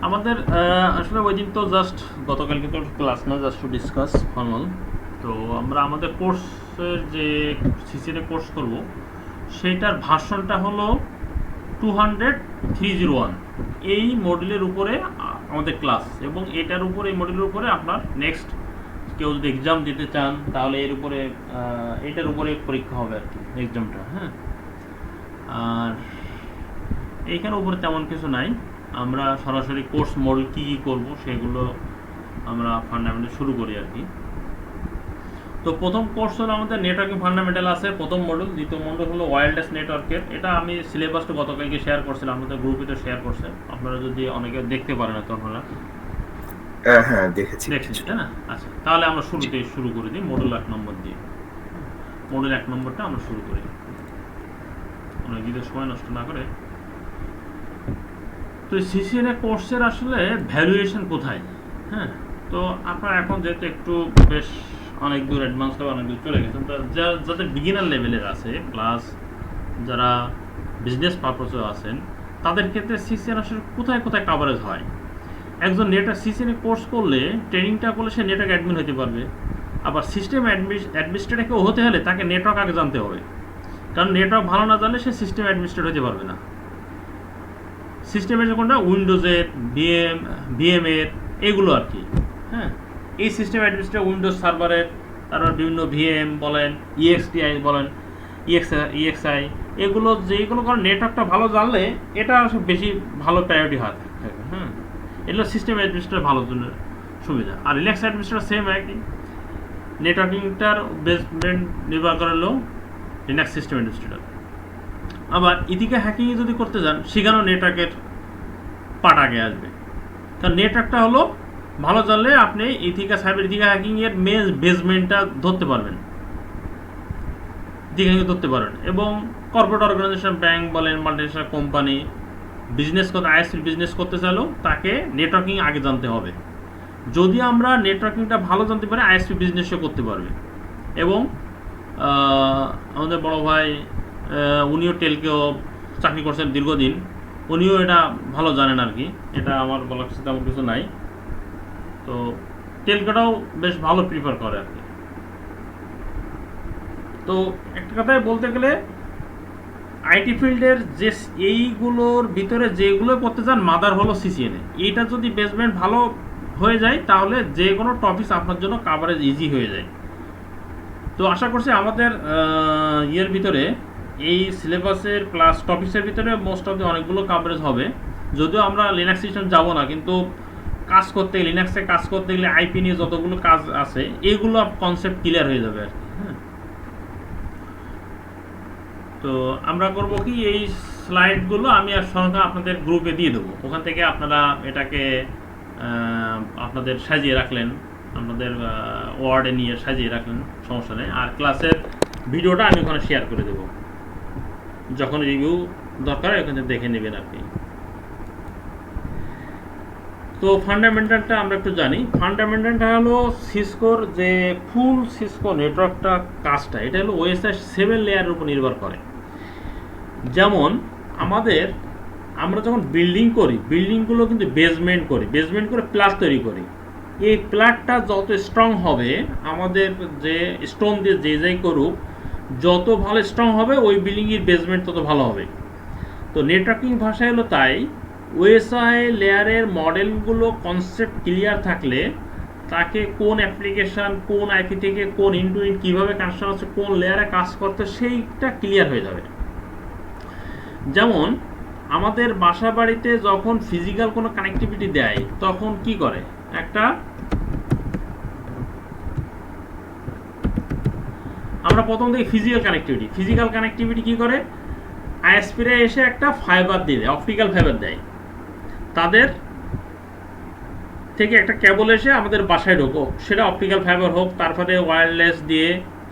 আমাদের আসলে ওই দিন তো জাস্ট গতকালকে তো ক্লাস না, জাস্ট টু ডিসকাস ফর্মাল। তো আমরা আমাদের কোর্সের যে সিসিএ কোর্স করব সেইটার ভার্সনটা হলো 200 301। এই মডেলের উপরে আমাদের ক্লাস, এবং এটার উপরে এই মডেলের উপরে আপনার নেক্সট কেউ যদি এক্সাম দিতে চান তাহলে এর উপরে এটার উপরে পরীক্ষা হবে আর কি, এক্সামটা। হ্যাঁ, আর এইখানে উপরে তেমন কিছু নাই। আমরা সরাসরি কোর্স মডেল কী কী করবো সেগুলো আমরা ফান্ডামেন্টাল শুরু করি আর কি। তো প্রথম কোর্স হলো আমাদের নেটওয়ার্কিং ফান্ডামেন্টাল আছে প্রথম মডেল। দ্বিতীয় মডেল হলো ওয়্যারলেস নেটওয়ার্কের। এটা আমি সিলেবাসটা গতকালকে শেয়ার করছিলাম, আমাদের গ্রুপে তো শেয়ার করছে। আপনারা যদি অনেকে দেখতে পারেন তো আপনারা হ্যাঁ, দেখেছি দেখছেন, কিছুটা। তাই না? আচ্ছা, তাহলে আমরা জি। শুরুতে শুরু করে দিই মডেল 1 নম্বর দিয়ে। মডেল 1 নম্বরটা আমরা শুরু করি অনেক দিনের সময় নষ্ট না করে। তো সিসিএনএ কোর্সের আসলে ভ্যালুয়েশন কোথায়? হ্যাঁ, তো আপনারা এখন যেহেতু একটু বেশ অনেক দূর অ্যাডভান্স লেভেল অনেক দূর চলে গেছেন, তো যাদের বিগিনার লেভেলের আছে প্লাস যারা বিজনেস পারপসে আছেন, তাদের ক্ষেত্রে সিসিএন আসলে কোথায় কোথায় কাভারেজ হয়। একজন নেটওয়ার্ক সিসিএনএ কোর্স করলে, ট্রেনিংটা করলে সে নেটওয়ার্ক অ্যাডমিন হতে পারবে। আবার সিস্টেম অ্যাডমিনিস্ট্রেটর কেউ হতে হলে তাকে নেটওয়ার্ক আগে জানতে হবে, কারণ নেটওয়ার্ক ভালো না জানলে সে সিস্টেম অ্যাডমিনিস্ট্রেটর হতে পারবে না। সিস্টেমের কোনটা উইন্ডোজের, ভিএমের, এগুলো আর কি। হ্যাঁ, এই সিস্টেম অ্যাডমিনিস্ট্রেটর উইন্ডোজ সার্ভারের, তারপর বিভিন্ন ভিএম বলেন, ইএক্সটিআই বলেন, ইএক্সআই, এগুলো যেগুলো কারণ নেটওয়ার্কটা ভালো জানলে এটা বেশি ভালো প্রায়োরিটি হয় থাকে। হ্যাঁ, এগুলো সিস্টেম অ্যাডমিনিস্ট্রেটর ভালোর জন্য সুবিধা। আর রিল্যাক্স অ্যাডমিনিস্ট্রেটর সেম একই, নেটওয়ার্কিংটার বেসমেন্ট নির্ভর করলেও লিনাক্স সিস্টেম অ্যাডমিনিস্ট্রেটর। আবার ইথিকা হ্যাকিং যদি করতে যান, সেখানেও নেটওয়ার্কের পার্ট আগে আসবে। কারণ নেটওয়ার্কটা হলো ভালো জানলে আপনি ইথিকা সাইবার ইথিকা হ্যাকিং এর মেন বেসমেন্টটা ধরতে পারবেন, ইথিকা হ্যাকিং ধরতে পারবেন। এবং কর্পোরেট অর্গানাইজেশন, ব্যাংক বলেন, মাল্টিনেশনাল কোম্পানি, বিজনেস করতে আইএসপি বিজনেস করতে চাইলেও তাকে নেটওয়ার্কিং আগে জানতে হবে। যদি আমরা নেটওয়ার্কিংটা ভালো জানতে পারি, আইএসপি বিজনেসও করতে পারবে। এবং আমাদের বড় ভাই উনিও টেলকেও চাকরি করছেন দীর্ঘদিন, উনিও এটা ভালো জানেন আর কি। এটা আমার বলার কিছু তেমন কিছু নাই। তো টেলকোটাও বেশ ভালো প্রিফার করে আর কি। তো একটা কথায় বলতে গেলে আইটি ফিল্ডের যে এইগুলোর ভিতরে যেগুলো করতে চান, মাদার হলো সিসিএনএ। এইটা যদি বেসমেন্ট ভালো হয়ে যায় তাহলে যে কোনো টপিক আপনার জন্য কাভারেজ ইজি হয়ে যায়। তো আশা করছি আমাদের ইয়ের ভিতরে, এই সিলেবাসের প্লাস টপিক্সের ভিতরে মোস্ট অফ দি অনেকগুলো কাভারেজ হবে। যদিও আমরা লিনাক্স সিস্টেম যাব না, কিন্তু কাজ করতে গেলে, লিনাক্সে কাজ করতে গেলে আইপি নিয়ে যতগুলো কাজ আছে এইগুলো কনসেপ্ট ক্লিয়ার হয়ে যাবে আর কি। হ্যাঁ, তো আমরা করব কি, এই স্লাইডগুলো আমি আর সঙ্গে আপনাদের গ্রুপে দিয়ে দেবো। ওখান থেকে আপনারা এটাকে আপনাদের সাজিয়ে রাখলেন, আপনাদের ওয়ার্ডে নিয়ে সাজিয়ে রাখলেন, সমস্যা নেই। আর ক্লাসের ভিডিওটা আমি ওখানে শেয়ার করে দেবো, যখন রিভিউ দরকার ওখানে দেখে নেবেন আর কি। তো ফান্ডামেন্টালটা আমরা একটু জানি। ফান্ডামেন্টালটা হলো সিসকোর যে ফুল সিসকো নেটওয়ার্কটা কাজটা, এটা হলো ওএসআই 7 লেয়ারের উপর নির্ভর করে। যেমন আমাদের, আমরা যখন বিল্ডিং করি, বিল্ডিংগুলো কিন্তু বেসমেন্ট করি, বেসমেন্ট করে প্লাট তৈরি করি। এই প্লাটটা যত স্ট্রং হবে, আমাদের যে স্টোন দিয়ে যে যাই করুক, যত ভালো স্ট্রং হবে ওই বিল্ডিংয়ের বেসমেন্ট তত ভালো হবে। তো নেটওয়ার্কিং ভাষায় হলো তাই, ওএসআই লেয়ারের মডেলগুলো কনসেপ্ট ক্লিয়ার থাকলে তাকে কোন অ্যাপ্লিকেশান কোন আইপি থেকে কোন ইনটু ইন কীভাবে কানেকশন হচ্ছে, কোন লেয়ারে কাজ করতে, সেইটা ক্লিয়ার হয়ে যাবে। যেমন আমাদের বাসা বাড়িতে যখন ফিজিক্যাল কোনো কানেক্টিভিটি দেয় তখন কি করে, একটা আমরা প্রথম থেকে ফিজিক্যাল কানেক্টিভিটি কি করে, আইএসপিরা এসে একটা ফাইবার দিয়ে দেয়, অপটিক্যাল ফাইবার দেয়। তাদের থেকে একটা কেবল এসে আমাদের বাসায় ঢোকো, সেটা অপটিক্যাল ফাইবার হোক, তারপরে ওয়্যারলেস দিয়ে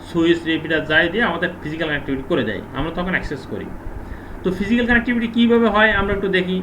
সুইচ রিপিটার যাই দিয়ে আমাদের ফিজিক্যাল কানেক্টিভিটি করে দেয়, আমরা তখন অ্যাক্সেস করি। তো ফিজিক্যাল কানেক্টিভিটি কীভাবে হয় আমরা একটু দেখি।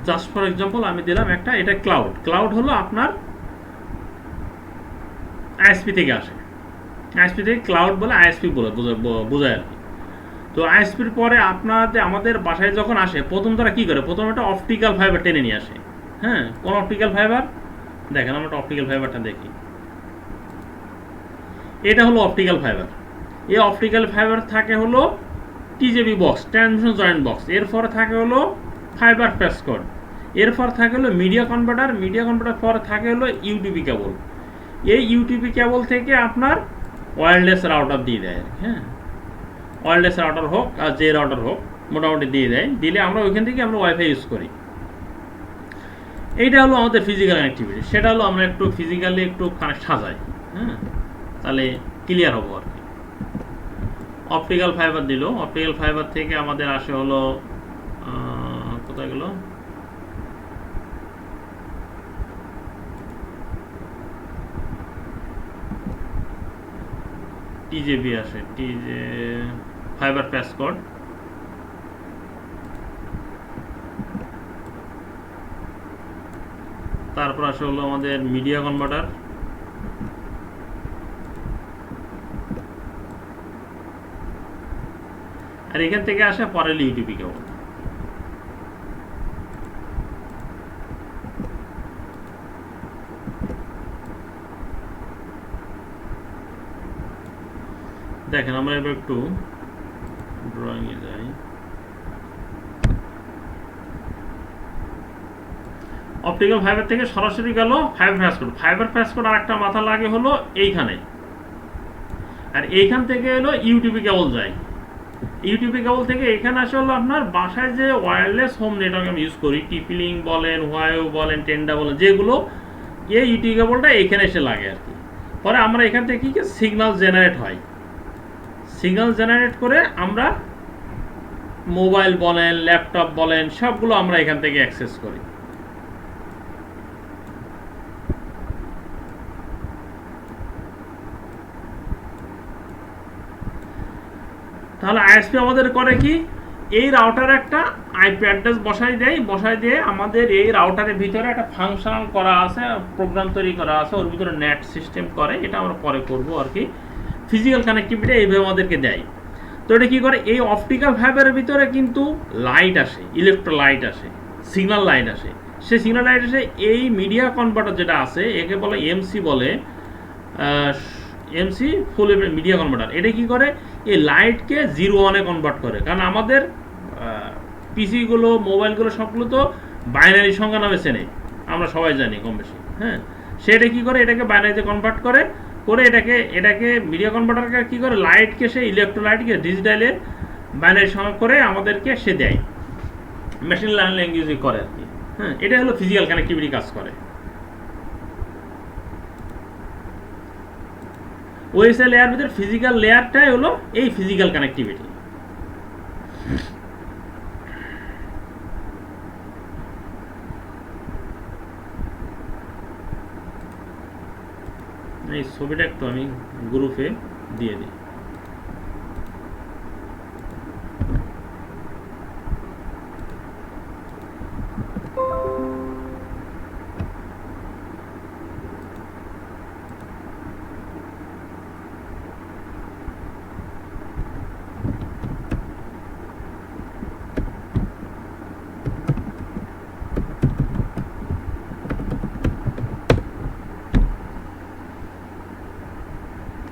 জাস্ট ফর এক্সাম্পল আমি দিলাম একটা, এটা ক্লাউড। ক্লাউড হলো আপনার আইএসপি থেকে আসে, আইএসপি থেকে ক্লাউড বলে আইএসপি বলে বোঝায় আর কি। তো আইএসপির পরে আমাদের বাসায় যখন আসে, প্রথম তারা কী করে, প্রথম একটা অপটিক্যাল ফাইবার টেনে নিয়ে আসে। হ্যাঁ, কোন অপটিক্যাল ফাইবার দেখেন, আমরা একটা অপটিক্যাল ফাইবারটা দেখি। এটা হলো অপটিক্যাল ফাইবার। এই অপটিক্যাল ফাইবার থাকে হলো টিজেবি বক্স, ট্রান্সমিশন জয়েন্ট বক্স। এরপরে থাকে হলো ফাইবার প্যাসকোড। এরপর থাকে হলো মিডিয়া কনভার্টার। মিডিয়া কনভার্টার পরে থাকে হলো ইউটিপি কেবল। এই ইউটিপি কেবল থেকে আপনার ওয়্যারলেস রাউটার দিয়ে দেয়। হ্যাঁ, ওয়্যারলেস রাউটার হোক আর যে রাউটার হোক মোটামুটি দিয়ে দেয়। দিলে আমরা ওইখান থেকে আমরা ওয়াইফাই ইউজ করি। এইটা হলো আমাদের ফিজিক্যাল কানেক্টিভিটি। সেটা হলো আমরা একটু ফিজিক্যালি একটু কানেক্ট সাজাই। হ্যাঁ, তাহলে ক্লিয়ার হবো আর কি। অপটিক্যাল ফাইবার দিল, অপটিক্যাল ফাইবার থেকে আমাদের আসে হলো কোথায় গেল, টিজেবি আসে, ফাইবার প্যাসকোড। তারপর আসে হলো আমাদের মিডিয়া কনভার্টার। আর এখান থেকে আসে পরের ইউটিপি কেবল। দেখেন, আমরা এবার একটু ড্রয়িংয়ে যাই। অপটিক্যাল ফাইবার থেকে সরাসরি গেল ফাইবার প্যাসকোড। ফাইবার প্যাসকোড আর একটা মাথা লাগে হলো এইখানে, আর এইখান থেকে হলো ইউটিপি কেবল যায়। ইউটিপি কেবল থেকে এখানে আসে হলো আপনার বাসায় যে ওয়্যারলেস হোম নেটওয়ার্ক আমি ইউজ করি, টিপি-লিং বলেন, হোয়াইও বলেন, টেন্ডা বলেন, যেগুলো এই ইউটিপি কেবলটা এখানে এসে লাগে আর কি। পরে আমরা এখান থেকে কি সিগন্যাল জেনারেট হয়। সিগন্যাল জেনারেট করে আমরা মোবাইল বলেন, ল্যাপটপ বলেন, সবগুলো আমরা এখান থেকে অ্যাক্সেস করি। তাহলে আইএসপি আমাদের করে কি, এই রাউটারে একটা আইপি অ্যাড্রেস বসাই দিয়ে আমাদের এই রাউটারের ভিতরে একটা ফাংশনাল করা আছে, প্রোগ্রাম তৈরি করা আছে, ওর ভিতরে নেট সিস্টেম করে। এটা আমরা পরে করবো আর কি। ফিজিক্যাল কানেক্টিভিটি এইভাবে আমাদেরকে দেয়। তো এটা কী করে, এই অপটিক্যাল ফাইবারের ভিতরে কিন্তু লাইট আসে, ইলেকট্রোলাইট আসে, সিগন্যাল লাইট আসে। সেই সিগন্যাল লাইট আসে এই মিডিয়া কনভার্টার যেটা আছে, একে বলে এমসি বলে, এমসি ফুল মিডিয়া কনভার্টার। এটা কি করে, এই লাইটকে 0-1-এ কনভার্ট করে। কারণ আমাদের পিসিগুলো, মোবাইলগুলো সবগুলো তো বাইনারি সংখ্যা নামে চেনে, আমরা সবাই জানি কম বেশি। হ্যাঁ, সেটা কি করে, এটাকে বাইনারিতে কনভার্ট করে এটাকে মিডিয়া কনভার্টারকে কি করে, লাইটকে সে ইলেকট্রোলাইটকে ডিজিটালের বাইনারি সংখ্যা করে আমাদেরকে সে দেয়, মেশিন লার্নিং ল্যাঙ্গুয়েজে করে আর কি। হ্যাঁ, এটা হলো ফিজিক্যাল কানেক্টিভিটি কাজ করে। ওএসএ লেয়ার ভিতরে ফিজিক্যাল লেয়ারটাই হলো এই ফিজিক্যাল কানেক্টিভিটি। এই ছবিটা একটু আমি গ্রুপে দিয়ে দিই।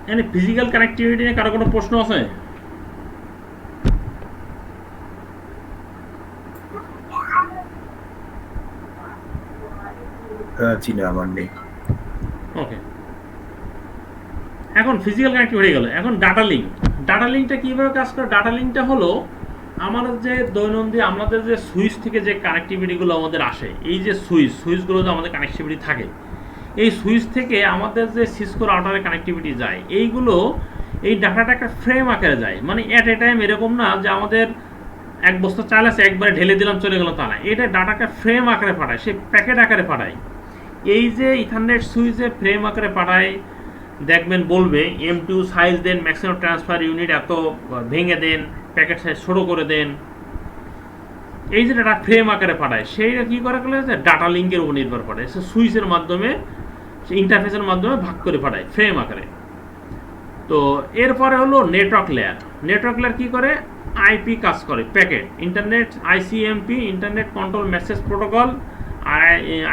এখানে ফিজিক্যাল কানেক্টিভিটি নিয়ে কারো কোনো প্রশ্ন আছে? জি না, আমার নেই। ওকে, এখন ফিজিক্যাল কানেক্টিভিটি হয়ে গেল। এখন ডাটা লিঙ্ক। ডাটা লিঙ্কটা কীভাবে কাজ করে? ডাটা লিঙ্কটা হলো আমাদের যে দৈনন্দিন আমাদের যে সুইচ থেকে যে কানেক্টিভিটিগুলো আমাদের আসে, এই যে সুইচগুলোতে আমাদের কানেক্টিভিটি থাকে, এই সুইচ থেকে আমাদের যে সিসকো রাউটারে কানেক্টিভিটি যায়, এইগুলো এই ডাটাটা একটা ফ্রেম আকারে যায়। মানে অ্যাট এ টাইম এরকম না যে আমাদের এক বস্তা চাল আছে একবারে ঢেলে দিলাম চলে গেল, তা না। এটা ডাটাকে ফ্রেম আকারে পাঠায়, সে প্যাকেট আকারে পাঠায়। এই যে ইথারনেট সুইচে ফ্রেম আকারে পাঠায়, দেখবেন বলবে M2 সাইজ দেন, ম্যাক্সিমাম ট্রান্সফার ইউনিট এত ভেঙে দেন, প্যাকেট সাইজ ছোটো করে দেন। এই যে ডাটা ফ্রেম আকারে পাঠায় সেইটা কী করে গেলে ডাটা লিঙ্কের উপর নির্ভর করে, সে সুইচের মাধ্যমে, সে ইন্টারফেসের মাধ্যমে ভাগ করে পাঠায় ফ্রেম আকারে। তো এরপরে হলো নেটওয়ার্ক লেয়ার। নেটওয়ার্ক লেয়ার কী করে, আইপি কাজ করে, packet, internet ICMP, internet control message protocol, আর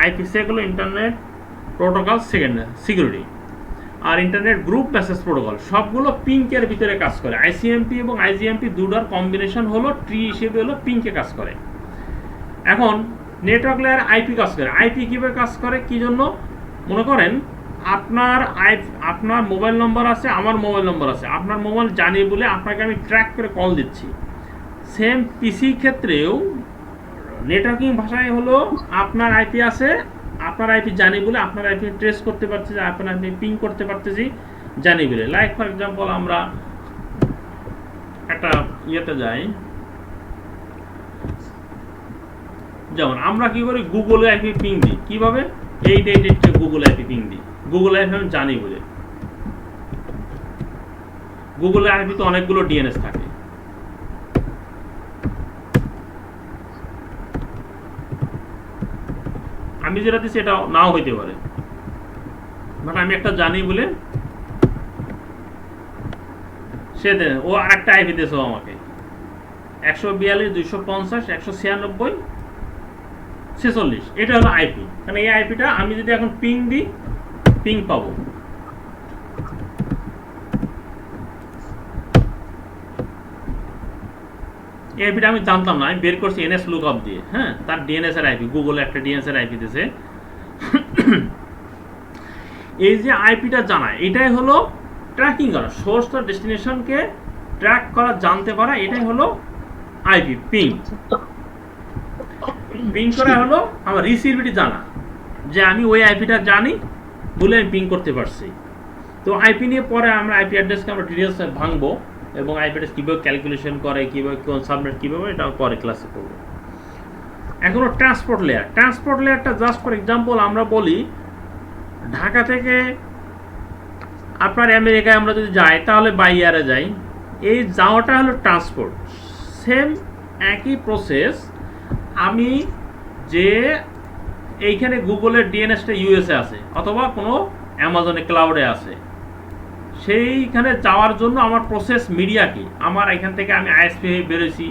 আইপিসি হলো ইন্টারনেট প্রোটোকল সিকিউরিটি, আর ইন্টারনেট গ্রুপ মেসেজ প্রোটোকল, সবগুলো পিঙ্কের ভিতরে কাজ করে। আইসিএমপি এবং আইজিএমপি দুটার কম্বিনেশন হলো ট্রি হিসেবে হলো পিঙ্কে কাজ করে। এখন নেটওয়ার্ক লেয়ার আইপি কাজ করে। আইপি কীভাবে কাজ করে, কী জন্য, মনে করেন আপনার মোবাইল নম্বর আছে, আমার মোবাইল নম্বর আছে, আপনার মোবাইল জানি বলে আপনাকে আমি ট্র্যাক করে কল দিচ্ছি। সেম পিসি ক্ষেত্রেও নেটওয়ার্কিং ভাষায় হলো আপনার আইপি আছে, আপনার আইপি জানি বলে আপনার আইপি ট্রেস করতে পারছি, যে আপনার আইপি পিং করতে পারতেছি জানি বলে। লাইক ফর এক্সাম্পল আমরা একটা ইয়েতে যাই, যেমন আমরা কি করি, গুগলে আইপি পিং দিই। কীভাবে, এই গুগল আইপি পিং দিই, গুগল আইপি আমি জানি বলে। গুগল আইপি তো অনেকগুলো ডিএনএস থাকে। আমি যেটা দিচ্ছি এটা নাও হইতে পারে, বাট আমি একটা জানি বলে সে ও আরেকটা আইপি দিয়েছে আমাকে 142.250.196.46, এটা হলো আইপি। কারণ এই আইপিটা আমি যদি এখন পিং দিই, পিং পাবো। এই আইপিটা আমি জানতাম না, আমি বের করছি এনএস লুকআপ দিয়ে। হ্যাঁ, তার ডিএনএস এর আইপি, গুগলে একটা ডিএনএস এর আইপি দিয়েছে। এই যে আইপিটা জানা, এটাই হলো ট্র্যাকিং করা, সোর্স আর ডেস্টিনেশনকে ট্র্যাক করা, জানতে পারা, এটাই হলো আইপি পিং। পিং করা হলো আমার রিসিভিটি জানা, যে আমি ওই আইপিটা জানি বলে আমি পিং করতে পারছি। তো আইপি নিয়ে পরে আমরা আইপি অ্যাড্রেসকে আমরা ডিটেলস ভাঙবো, এবং আইপি অ্যাড্রেস কীভাবে ক্যালকুলেশন করে, কীভাবে কোন সাবনেট কীভাবে, এটা পরে ক্লাসে করবো। এখনো ট্রান্সপোর্ট লেয়ার। ট্রান্সপোর্ট লেয়ারটা জাস্ট ফর এক্সাম্পল আমরা বলি, ঢাকা থেকে আপনার আমেরিকায় আমরা যদি যাই তাহলে বাই এয়ারে যাই, এই যাওয়াটা হলো ট্রান্সপোর্ট। সেম একই প্রসেস, আমি যে এইখানে গুগলের ডিএনএসটা ইউএসএ আছে অথবা কোনো অ্যামাজনে ক্লাউডে আছে, সেইখানে যাওয়ার জন্য আমার প্রসেস মিডিয়া কি, আমার এখান থেকে আমি আইএসপি হয়ে বেরোছি,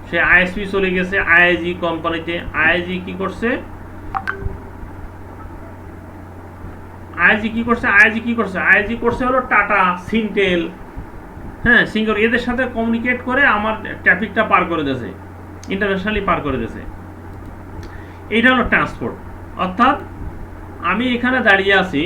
সে আইএসপি চলে গেছে আইআইজি কোম্পানিতে। আইআইজি কি করছে, আইআইজি করছে হলো টাটা, সিনটেল, হ্যাঁ সিঙ্গর, এদের সাথে কমিউনিকেট করে আমার ট্রাফিকটা পার করে দিয়েছে, ইন্টারন্যাশনালি পার করে দিয়েছে। এইটা হলো ট্রান্সপোর্ট। অর্থাৎ আমি এখানে দাঁড়িয়ে আছি,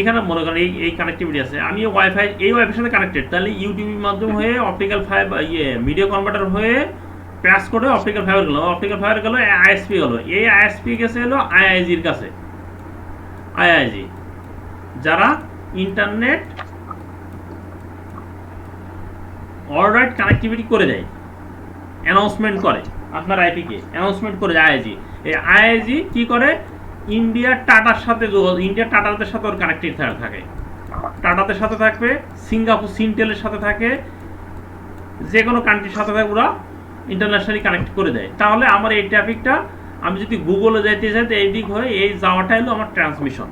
এখানে মনে করেন এই কানেক্টিভিটি আছে, আমি ওয়াইফাই, এই ওয়াইফাইয়ের সাথে কানেক্টেড, তাহলে ইউটিউবের মাধ্যমে হয়ে অপটিক্যাল ফাইবার, মিডিয়া কনভার্টার হয়ে প্যাস করে অপটিক্যাল ফাইবার গেল, অপটিক্যাল ফাইবার গেল আইএসপি গেল, এই আইএসপি গেছে হলো আইআইজির কাছে। আইআইজি যারা ইন্টারনেট অলরাইট কানেক্টিভিটি করে দেয়, অ্যানাউন্সমেন্ট করে, আপনার আইপিকে অ্যানাউন্সমেন্ট করে যায় আইআইজি। এই আইআইজি কি করে, ইন্ডিয়ার টাটার সাথে, ইন্ডিয়ার টাটাদের সাথে ওর কানেক্টেড থাকে, টাটাদের সাথে থাকবে, সিঙ্গাপুর সিনটেলের সাথে থাকে, যে কোনো কান্ট্রির সাথে থাকে, ওরা ইন্টারন্যাশনালি কানেক্ট করে দেয়। তাহলে আমার এই ট্রাফিকটা, আমি যদি গুগলে যাইতে চাই তো এই দিক হয়ে এই যাওয়াটা হলো আমার ট্রান্সমিশন।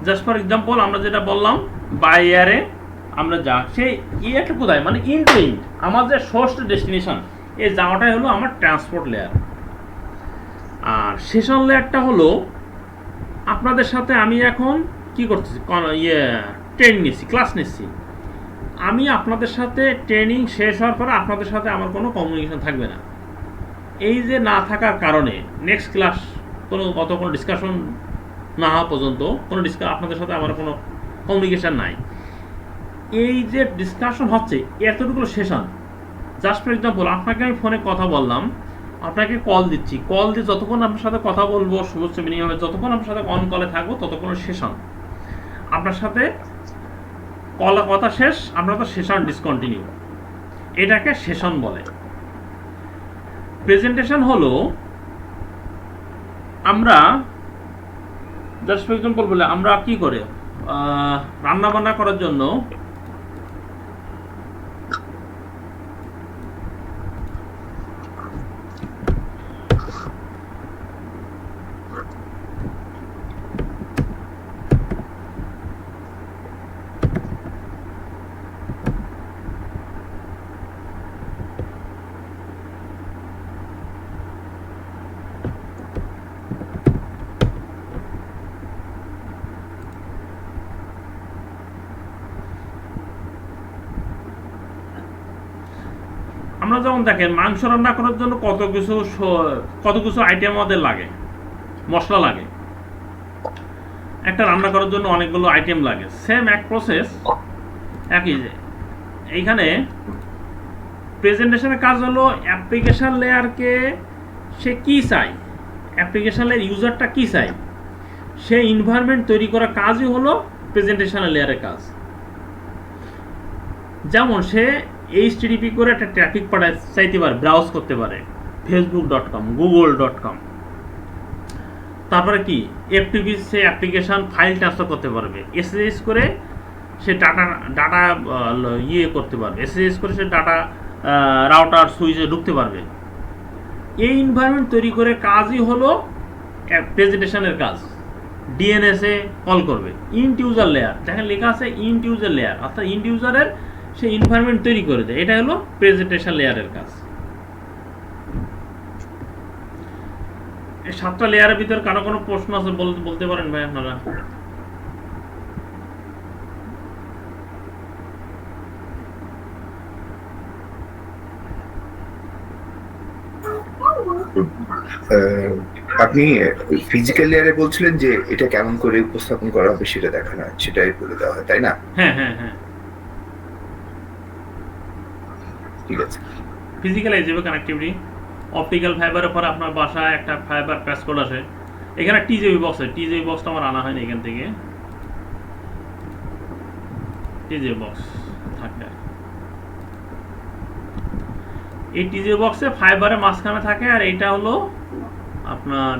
জাস্ট ফর এক্সাম্পল আমরা যেটা বললাম, বাই এয়ারে আমরা যা, সেই ইয়েটা কোথায়, মানে ইন টু ইন আমার যে সোর্স টু ডেস্টিনেশন, এই যাওয়াটাই হলো আমার ট্রান্সপোর্ট লেয়ার। আর সেশন লেয়ারটা হলো আপনাদের সাথে আমি এখন কি করতেছি, ট্রেনিং নিচ্ছি, ক্লাস নিচ্ছি। আমি আপনাদের সাথে ট্রেনিং শেষ হওয়ার পরে আপনাদের সাথে আমার কোনো কমিউনিকেশন থাকবে না। এই যে না থাকার কারণে নেক্সট ক্লাস কোনো ডিসকাশন না হওয়া পর্যন্ত আপনাদের সাথে আমার কোনো কমিউনিকেশান নাই। এই যে ডিসকাশন হচ্ছে এতটুকু সেশন, জাস্ট ফর এক্সাম্পল আপনাকে আমি ফোনে কথা বললাম, আপনাকে কল দিচ্ছি, কল দিয়ে যতক্ষণ আপনার সাথে কথা বলবো সর্বোচ্চ মিনিমামে যতক্ষণ আপনার সাথে অন কলে থাকবো ততক্ষণ সেশন, আপনার সাথে কথা শেষ, আপনার তো সেশন ডিসকন্টিনিউ, এটাকে সেশন বলে। প্রেজেন্টেশন হলো আমরা জাস্ট ফর এক্সাম্পল বলে আমরা কি করে রান্না বান্না করার জন্য আমরা যেমন দেখেন মাংস রান্না করার জন্য কত কিছু আইটেম আমাদের লাগে, মশলা লাগে, একটা রান্না করার জন্য অনেকগুলো আইটেম লাগে। সেম এক প্রসেস একই যে এইখানে প্রেজেন্টেশনের কাজ হলো অ্যাপ্লিকেশন লেয়ারকে সে কি চাই, অ্যাপ্লিকেশন লেয়ার ইউজারটা কি চাই, সে এনভায়রনমেন্ট তৈরি করার কাজই হলো প্রেজেন্টেশন লেয়ারের কাজ। যেমন সে HTTP করে একটা ট্রাফিক চাইতে পারে, ব্রাউজ করতে পারে facebook.com, google.com। তারপরে কি FTP সে অ্যাপ্লিকেশন ফাইল ট্রান্সফার করতে পারবে, SSH করে সে ডাটা করতে পারবে, SSH করে সে ডাটা রাউটার সুইচে ঢুকতে পারবে। এই এনভায়রনমেন্ট তৈরি করে কাজই হলো প্রেজেন্টেশনের কাজ। DNS এ কল করবে, ইন্ট ইউজার লেয়ার, দেখেন লেখা আছে ইন্ট ইউজার লেয়ার, অর্থাৎ ইন্ট ইউজারের সে এনভায়রনমেন্ট তৈরি করে দেয়। এটা হলো প্রেজেন্টেশন লেয়ারের কাজ। এই 7টা লেয়ারের ভিতর কারো কোনো প্রশ্ন আছে বলতে পারেন ভাই আপনারা? আপনি ফিজিক্যাল লেয়ারে বলছিলেন যে এটা কেমন করে উপস্থাপন করা হবে সেটা দেখানো হয়, সেটাই বলে দেওয়া হয়, তাই না? হ্যাঁ হ্যাঁ হ্যাঁ, ঠিক আছে। ফিজিক্যাল হিসেবে কানেক্টিভিটি, অপটিক্যাল ফাইবারের পর আপনার বাসায় একটা ফাইবার প্যাস কোড আসে। এখানে TJB বক্স আছে, TJB বক্সটা আমার আনা হয়নি এখান থেকে, TJB বক্স থাকে। এই TJB বক্সে ফাইবারের মাঝখানে থাকে, আর এটা হলো আপনার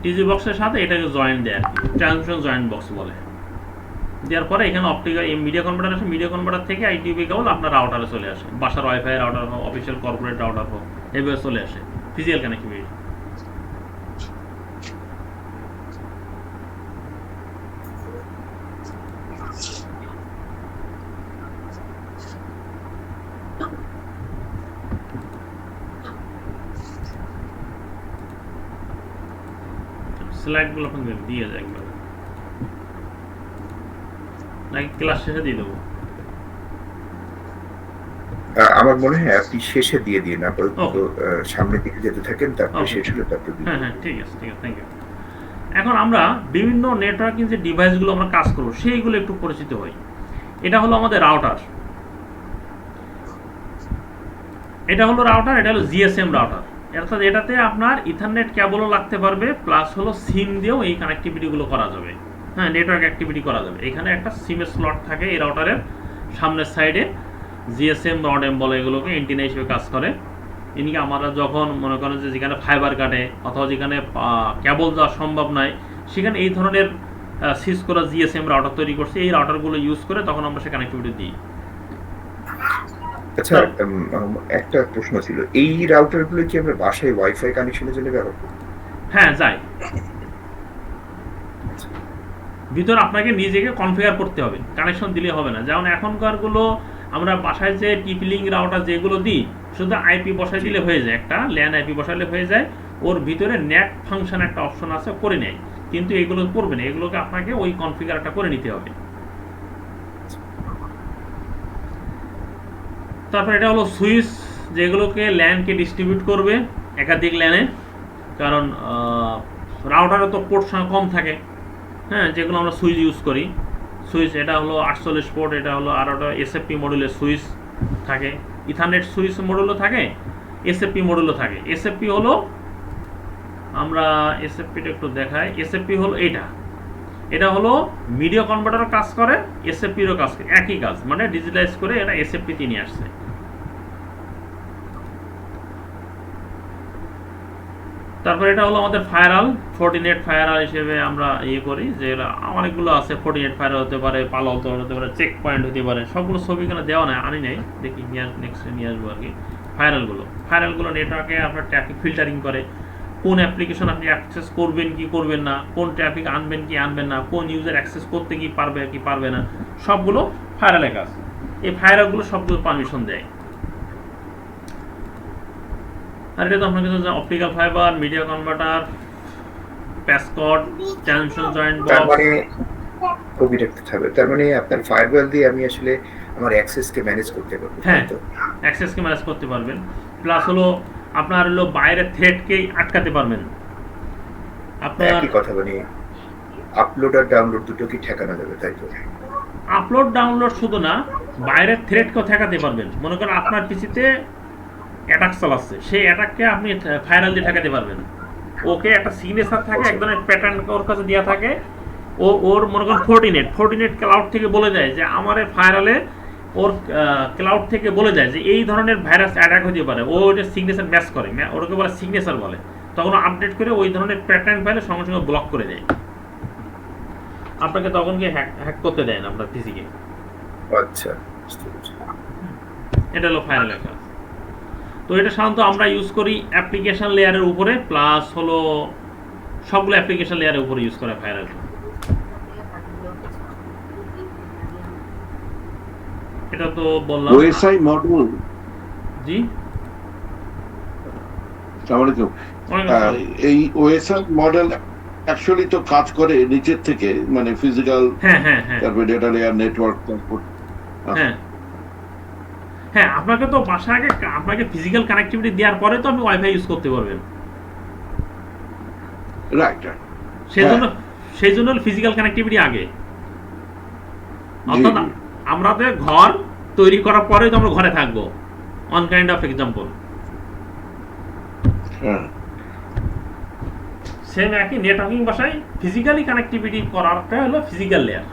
TJB বক্সের সাথে এটাকে জয়েন্ট দেয়, ট্রান্সমিশন জয়েন্ট বক্স বলে। দেওয়ার পরে এখানে অপটিক্যাল মিডিয়া কনভার্টার আসে, মিডিয়া কনভার্টার থেকে ITB কেবল আপনার রাউটারে চলে আসে, বাসার ওয়াইফাই রাউটার হোক, অফিসিয়াল কর্পোরেট রাউটার হোক, এভাবে চলে আসে ফিজিক্যাল কানেক্টিভিটি। স্লাইডগুলো এখন দিয়ে যায় একবার, নাকি ক্লাস শেষে দিয়ে দেবো? আমার মনে হয় আপনি শেষে দিয়ে দিন, আপাতত সামনের দিকে যেতে থাকেন, তারপরে শেষ হলে তারপরে হ্যাঁ হ্যাঁ, ঠিক আছে ঠিক আছে, থ্যাংক ইউ। এখন আমরা বিভিন্ন নেটওয়ার্কিং যে ডিভাইসগুলো আমরা কাজ করবো সেইগুলো একটু পরিচিত হই। এটা হলো আমাদের রাউটার, এটা হলো রাউটার, এটা হলো GSM রাউটার। অর্থাৎ এটাতে আপনার ইথারনেট কেবলও লাগতে পারবে, প্লাস হলো সিম দিয়েও এই কানেক্টিভিটিগুলো করা যাবে। হ্যাঁ, নেটওয়ার্ক অ্যাক্টিভিটি করা যাবে। এখানে একটা সিমের স্লট থাকে এই রাউটারের সামনের সাইডে, GSM মডেম বলে এগুলোকে, এন্টিনা হিসেবে কাজ করে। এদিকে আমরা যখন মনে করেন যে যেখানে ফাইবার কাটে অথবা যেখানে কেবল দেওয়া সম্ভব নয়, সেখানে এই ধরনের সিজ করা GSM রাউটার তৈরি করছে। এই রাউটারগুলো ইউজ করে তখন আমরা সে কানেক্টিভিটি দিই। আচ্ছা, একটা প্রশ্ন ছিল, এই রাউটারগুলো কি আমরা বাসায় ওয়াইফাই কানেকশনের জন্য ব্যবহার করি? হ্যাঁ, যায়। ভিতর আপনাকে নিজেকে কনফিগার করতে হবে, কানেকশন দিলে হবে না। যেমন এখনকারগুলো আমরা বাসায় যে টিপলিং রাউটার যেগুলো দিই, শুধু IP বসাই দিলে হয়ে যায়, একটা ল্যান IP বসাইলে হয়ে যায়। ওর ভিতরে নেট ফাংশন একটা অপশন আছে, করে নেয়, কিন্তু এগুলো করবে না, এগুলোকে আপনাকে ওই কনফিগারটা করে নিতে হবে। তারপর এটা হলো সুইচ, যেগুলোকে ল্যানকে ডিস্ট্রিবিউট করবে একাধিক ল্যানে, কারণ রাউটারে তো পোর্ট সংখ্যা কম থাকে। হ্যাঁ, যেগুলো আমরা সুইচ ইউজ করি, সুইচ এটা হলো 48 পোর্ট, এটা হলো আর ওটা SFP মডুলের সুইচ থাকে, ইথারনেট সুইচ মডুলও থাকে, SFP মডুলও থাকে। SFP হলো, আমরা SFPটা একটু দেখাই, SFP হলো এটা হলো মিডিয়া কনভার্টারও কাজ করে, SFPরও কাজ করে, একই কাজ, মানে ডিজিটালাইজ করে এটা SFP তে নিয়ে আসছে। তারপরে এটা হলো আমাদের ফায়ারাল, ফোর্টিনেট ফায়ারাল হিসেবে আমরা ইয়ে করি, যে অনেকগুলো আছে। ফোর্টিনেট ফায়ারাল হতে পারে, পালো হতে পারে, চেক পয়েন্ট হতে পারে, সবগুলো ছবি এখানে দেওয়া নাই, আনি নাই, দেখি নেক্সটে নিয়ে আসবো আর কি। ফায়ারালগুলো নেটওয়ার্কে আপনার ট্রাফিক ফিল্টারিং করে, কোন অ্যাপ্লিকেশন আপনি অ্যাক্সেস করবেন কি করবেন না, কোন ট্রাফিক আনবেন কি আনবেন না, কোন ইউজার অ্যাক্সেস করতে কি পারবে না, সবগুলো ফায়ারালে কাজ। এই ফায়ারালগুলো সবগুলো পারমিশন দেয়। আর এটা তো আপনার কাছে অপটিক্যাল ফাইবার, মিডিয়া কনভার্টার, প্যাসকট, ট্রান্সমিশন জয়েন্ট তার বক্স। মানে কপি রাখতে হবে, তার মানে আপনার ফায়ারওয়াল দিয়ে আমি আসলে আমার অ্যাক্সেসকে ম্যানেজ করতে পারবো, হ্যাঁ, তাই তো? অ্যাক্সেসকে ম্যানেজ করতে পারবেন, প্লাস হলো আপনার হলো বাইরের থ্রেডকেই আটকাতে পারবেন। আপনার একই কথা, মানে আপলোড আর ডাউনলোড দুটো কি ঠেকানো যাবে, তাই তো? আপলোড ডাউনলোড শুধু না, বাইরের থ্রেডকেও ঠেকাতে পারবেন। মনে করেন আপনার পিসিতে অ্যাটাক চালাচ্ছে, সেই অ্যাটাককে আপনি ফায়ারাল দিয়ে ঠেকাতে পারবেন। ওকে একটা সিগনেচার থাকে, এক ধরনের প্যাটার্ন ওর কাছে দেওয়া থাকে, ওর মনে করেন ফোর্টিনেট ক্লাউড থেকে বলে যায় যে আমার এই ফায়ারালে, ওর ক্লাউড থেকে বলে যায় যে এই ধরনের ভাইরাস অ্যাটাক হতে পারে, ও ওইটা সিগনেচার ম্যাচ করে, ওটাকে বলে সিগনেচার বলে, তখন আপডেট করে ওই ধরনের প্যাটার্ন ফাইলে সঙ্গে সঙ্গে ব্লক করে দেয়, আপনাকে তখন গিয়ে হ্যাক করতে দেয় না আপনার পিসিকে। আচ্ছা, বুঝতে পেরেছি। এটা হলো ফায়ারালের কাজ। তো এটা সাধারণত আমরা ইউজ করি অ্যাপ্লিকেশন লেয়ারের উপরে, প্লাস হলো সবগুলো অ্যাপ্লিকেশন লেয়ারের উপরে ইউজ করে ফায়ারাল। এটা তো বললাম। ওএসআই মডেল, জি, আসসালামু আলাইকুম। ওয়ালাইকুম আসসালাম। এই ওএসআই মডেল অ্যাকচুয়ালি তো কাজ করে নিচের থেকে, মানে ফিজিক্যাল, হ্যাঁ হ্যাঁ হ্যাঁ তারপরে ডেটা লেয়ার, নেটওয়ার্ক, হ্যাঁ হ্যাঁ, আপনাকে তো বাসায় আগে আপনাকে ফিজিক্যাল কানেক্টিভিটি দেওয়ার পরে তো আপনি ওয়াইফাই ইউজ করতে পারবেন। রাইট। সেই জন্য ফিজিক্যাল কানেক্টিভিটি আগে। অর্থাৎ আমাদের ঘর তৈরি করার পরেই তো আমরা ঘরে থাকবো, on kind of example. Same একই নেটওয়ার্কিং ভাষায় ফিজিক্যালি কানেক্টিভিটি করারটা হলো ফিজিক্যাল লেয়ার।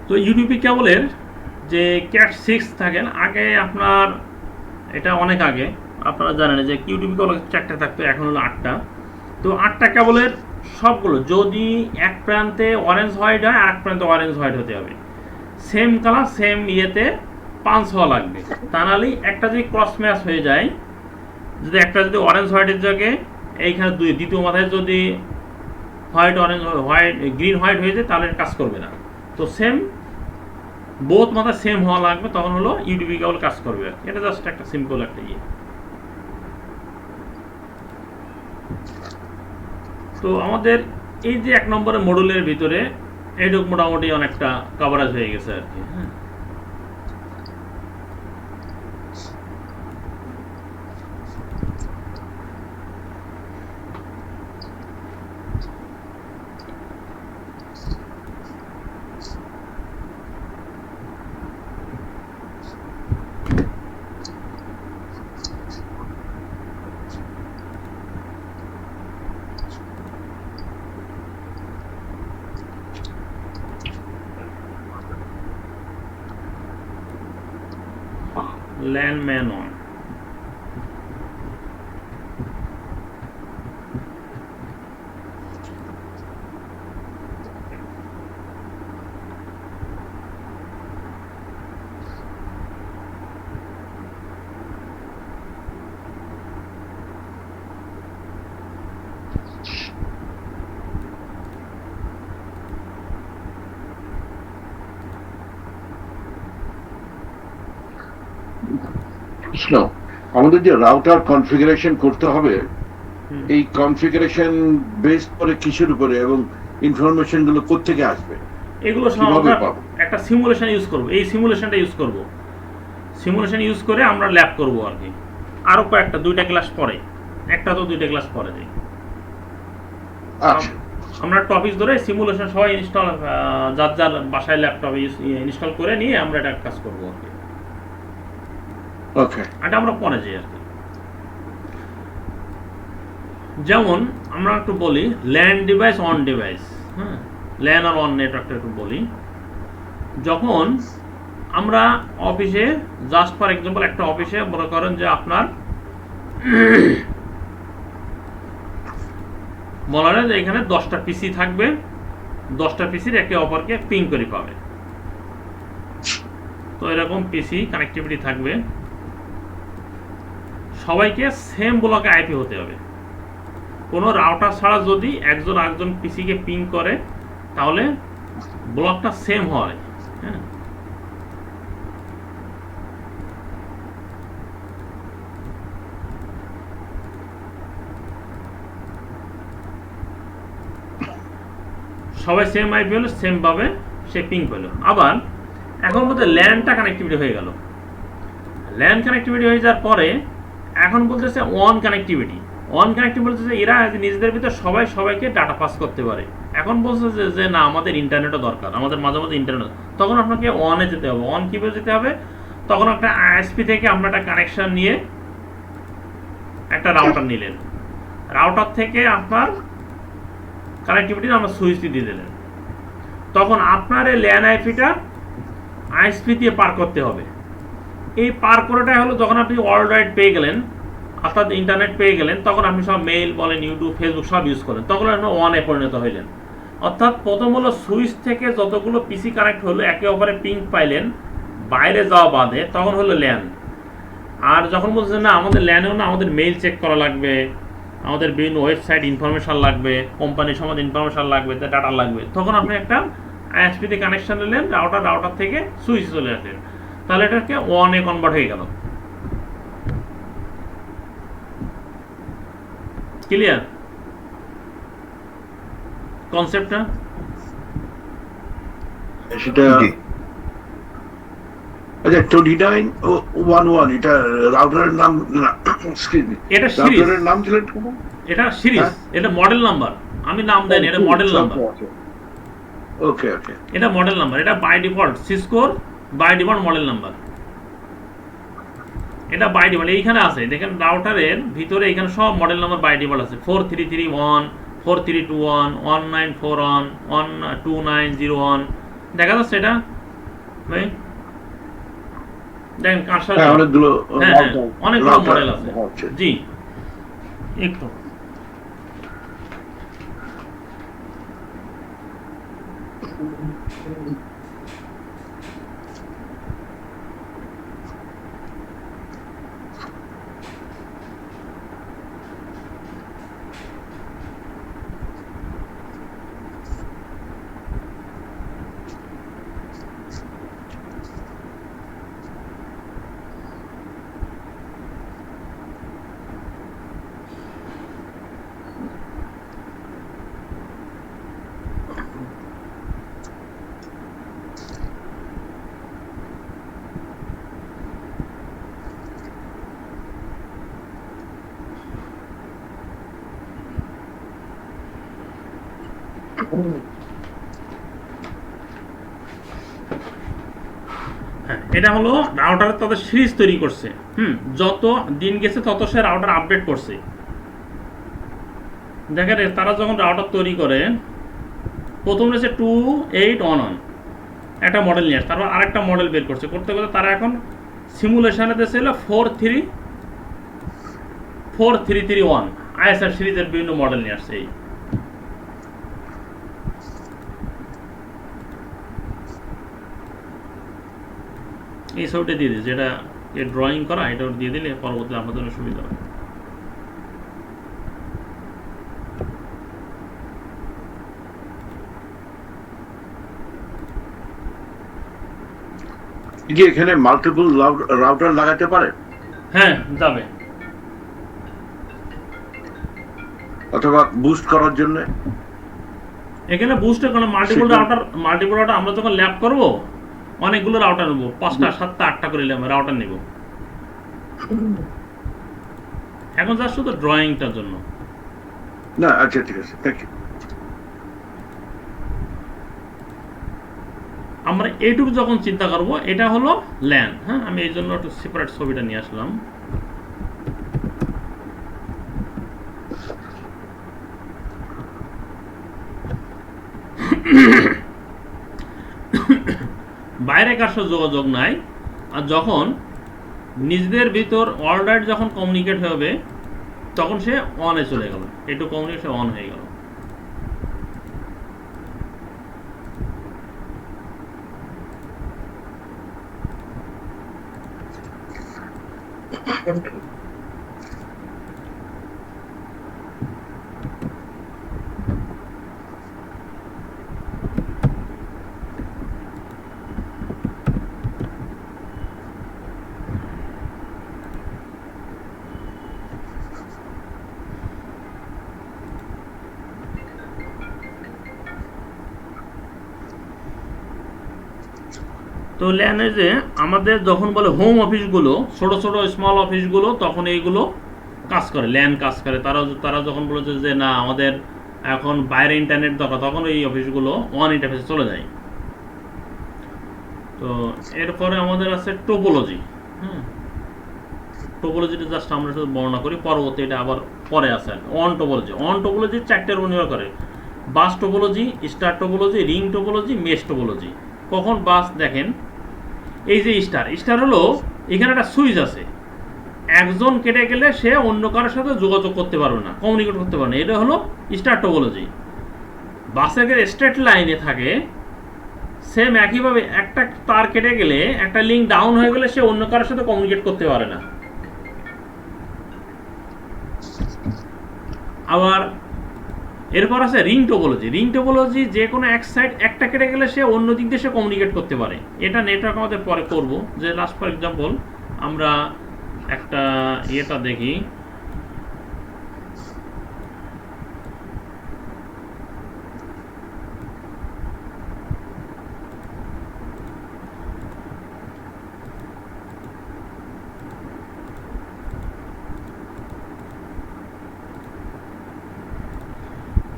তো ইউডিপি কেবলের যে ক্যাট 6 থাকেন, আগে আপনার এটা অনেক আগে আপনারা জানেন যে ইউডিপি কেবল 4টা থাকতো, এখন হলো 8টা। তো 8টা কেবলের সবগুলো যদি এক প্রান্তে অরেঞ্জ হোয়াইট হয় আর এক প্রান্তে অরেঞ্জ হোয়াইট হতে হবে, সেম কালার সেম ইয়েতে পাঞ্চ হওয়া লাগবে। তা নাহলে একটা যদি ক্রস ম্যাচ হয়ে যায়, যদি একটা যদি অরেঞ্জ হোয়াইটের জায়গায় এইখানে দ্বিতীয় মাথায় যদি গ্রিন হোয়াইট হয়ে যায়, তাহলে কাজ করবে না। তো সেম বোথ মাথা সেম হওয়া লাগবে, তখন হলো ইউডিপি কেবল কাজ করবে আর কি। এটা জাস্ট একটা সিম্পল একটা ইয়ে। তো আমাদের এই যে 1 নম্বরের মডুলের ভিতরে এইটুকু মোটামুটি অনেকটা কভারেজ হয়ে গেছে আর কি। হ্যাঁ, ল্যান্ডম্যান অন। আমাদের যে রাউটার কনফিগারেশন করতে হবে, এই কনফিগারেশন বেস করে কিসের উপরে, এবং ইনফরমেশন গুলো কোত্থেকে আসবে, এগুলো সব আমরা একটা সিমুলেশন ইউজ করব। এই সিমুলেশনটা ইউজ করব, সিমুলেশন ইউজ করে আমরা ল্যাব করব আর কি। আরো কয়েকটা 2টা ক্লাস পরে, একটা তো 2টা ক্লাস পরে যাই। আচ্ছা, আমরা টপিক ধরে সিমুলেশন সবাই ইনস্টল যার যার বাসায় ল্যাপটপে ইনস্টল করে নিয়ে আমরা এটা কাজ করবো আর কি। ওকে, এটা আমরা পরে যাই আর কি। যেমন আমরা একটু বলি ল্যান ডিভাইস অন ডিভাইস, হ্যাঁ, ল্যান আর অন নেটওয়ার্কটা একটু বলি। যখন আমরা অফিসে জাস্ট ফর এক্সাম্পল একটা অফিসে মনে করেন যে আপনার বলা যায় যে এখানে 10টা পিসি থাকবে, 10টা পিসির একে অপরকে পিং করে পাবে। তো এরকম পিসি কানেক্টিভিটি থাকবে, সবাইকে সেম ব্লকে আইপি হতে হবে। কোনো রাউটার ছাড়া যদি একজন আরেকজন পিসিকে পিং করে তাহলে ব্লকটা সেম হয়, হ্যাঁ। সবাই সেম আইপি হলো, সেম ভাবে সে পিং পেলো। আবার এখন বলতে ল্যানটা কানেক্টিভিটি হয়ে গেল, ল্যান কানেক্টিভিটি হয়ে যাওয়ার পরে এখন বলতেছে ওয়ান কানেক্টিভিটি। ওয়ান কানেক্টিভিটি বলতেছে এরা নিজেদের ভিতর সবাই সবাইকে ডাটা পাস করতে পারে। এখন বলছে যে না আমাদের ইন্টারনেটও দরকার, আমাদের মাঝে মাঝে ইন্টারনেট, তখন আপনাকে ওয়ানে যেতে হবে। ওয়ান কীভাবে যেতে হবে, তখন একটা আইএসপি থেকে আমরা একটা কানেকশন নিয়ে একটা রাউটার নিলেন, রাউটার থেকে আপনার কানেক্টিভিটি আমরা সুইচ দিয়ে দিলেন, তখন আপনার এই ল্যান আইপিটা আইএসপি দিয়ে পার করতে হবে। এই পার করাটাই হলো যখন আপনি ওয়ার্ল্ড ওয়াইড পেয়ে গেলেন, অর্থাৎ ইন্টারনেট পেয়ে গেলেন, তখন আপনি সব মেইল বলেন, ইউটিউব, ফেসবুক সব ইউজ করেন, তখন আপনি ওয়ানে পরিণত হইলেন। অর্থাৎ প্রথম হলো সুইচ থেকে যতগুলো পিসি কানেক্ট হলো একে অপরে পিং পাইলেন বাইরে যাওয়া বাদে, তখন হলো ল্যান। আর যখন বলছেন না আমাদের ল্যানেও না, আমাদের মেইল চেক করা লাগবে, আমাদের বিভিন্ন ওয়েবসাইট ইনফরমেশন লাগবে, কোম্পানির সম্বন্ধে ইনফরমেশন লাগবে, ডাটা লাগবে, তখন আপনি একটা আইএসপিতে কানেকশন নিলেন, রাউটার থেকে সুইচ চলে আসলেন, তাহলে এটাকে ওয়ানে কনভার্ট হয়ে গেল। ক্লিয়ার কনসেপ্টটা? সেটা আচ্ছা 2911 এটা রাউটারের নাম না, এক্সকিউজ মি, এটা সিরিজ, রাউটারের নাম দিলেন কোন? এটা সিরিজ, এটা মডেল নাম্বার, আমি নাম দেইনি, এটা মডেল নাম্বার। ওকে ওকে, এটা মডেল নাম্বার, এটা বাই ডিফল্ট সিসকোর বাই ডিফল্ট মডেল নাম্বার, এটা বাই ডিফল্ট এইখানে আছে। দেখেন রাউটারের ভিতরে এখানে সব মডেল নাম্বার বাই ডিফল্ট আছে, 4331, 4321, 1941, 12901, দেখা যাচ্ছে এটা ভাই? দেখেন কারসার, অনেকগুলো অনেকগুলো মডেল আছে। জি একটু এটা হলো রাউটার তাদের সিরিজ তৈরি করছে। যত দিন গেছে তত সে রাউটার আপডেট করছে। দেখেন তারা যখন রাউটার তৈরি করে প্রথম রয়েছে 2811 একটা মডেল নিয়ে আসে, তারপর আরেকটা মডেল বের করছে, করতে করতে তারা এখন সিমুলেশনে দিয়েছিল 4331 আইএসআর সিরিজের বিভিন্ন মডেল নিয়ে আসছে। এই ছবিটা দিয়ে দিয়েছে, যেটা ড্রয়িং করা, এটা দিয়ে দিলে পরবর্তী আপনার জন্য সুবিধা হবে। কি এখানে মাল্টিপল রাউটার লাগাতে পারে? হ্যাঁ যাবে, অথবা বুস্ট করার জন্য এখানে বুস্টের কারণে মাল্টিপল রাউটার আমরা যখন ল্যাব করব অনেকগুলো রাউটার নেবো, 5টা 7টা 8টা করে রাউটার নেব। এখন যা শুধু ড্রয়িংটার জন্য না। আচ্ছা ঠিক আছে, থ্যাংক ইউ। আমরা এইটুকু যখন চিন্তা করব এটা হলো ল্যান। হ্যাঁ, আমি এই জন্য একটু সেপারেট ছবিটা নিয়ে আসলাম। বাইরে কার সাথে যোগাযোগ নাই, আর যখন নিজেদের ভিতর অলরাইট যখন কমিউনিকেট হবে তখন সে অনে চলে গেল, একটু কমিউনিকেশন অন হয়ে গেল। তো ল্যানে যে আমাদের যখন বলে হোম অফিসগুলো, ছোট ছোট স্মল অফিসগুলো, তখন এইগুলো কাজ করে, ল্যান কাজ করে। তারা যখন বলেছে যে না আমাদের এখন বাইরে ইন্টারনেট দরকার, তখন এই অফিসগুলো ওয়ান ইন্টারফেসে চলে যায়। তো এরপরে আমাদের আছে টোপোলজি। হ্যাঁ, টোপোলজিটা জাস্ট আমরা শুধু বর্ণনা করি, পরবর্তী এটা আবার পরে আছে। অন টোপোলজি চারটের উপর নির্ভর করে: bus topology, star topology, ring topology, mesh topology. কখন বাস দেখেন, এই যে স্টার হলো এখানে একটা সুইচ আছে, একজন কেটে গেলে সে অন্য কারোর সাথে যোগাযোগ করতে পারবে না, কমিউনিকেট করতে পারবে না, এটা হলো স্টার টোপোলজি। বাসের স্ট্রেট লাইনে থাকে, সেম একইভাবে একটা তার কেটে গেলে, একটা লিঙ্ক ডাউন হয়ে গেলে সে অন্য কারোর সাথে কমিউনিকেট করতে পারে না। আবার এরপর আছে রিং টোপোলজি যে কোনো এক সাইড একটা কেটে গেলে সে অন্য দিক দিয়ে সে কমিউনিকেট করতে পারে। এটা নেটওয়ার্ক আমাদের পরে করব। যে লাস্ট ফর এক্সাম্পল আমরা একটা ইয়েটা দেখি,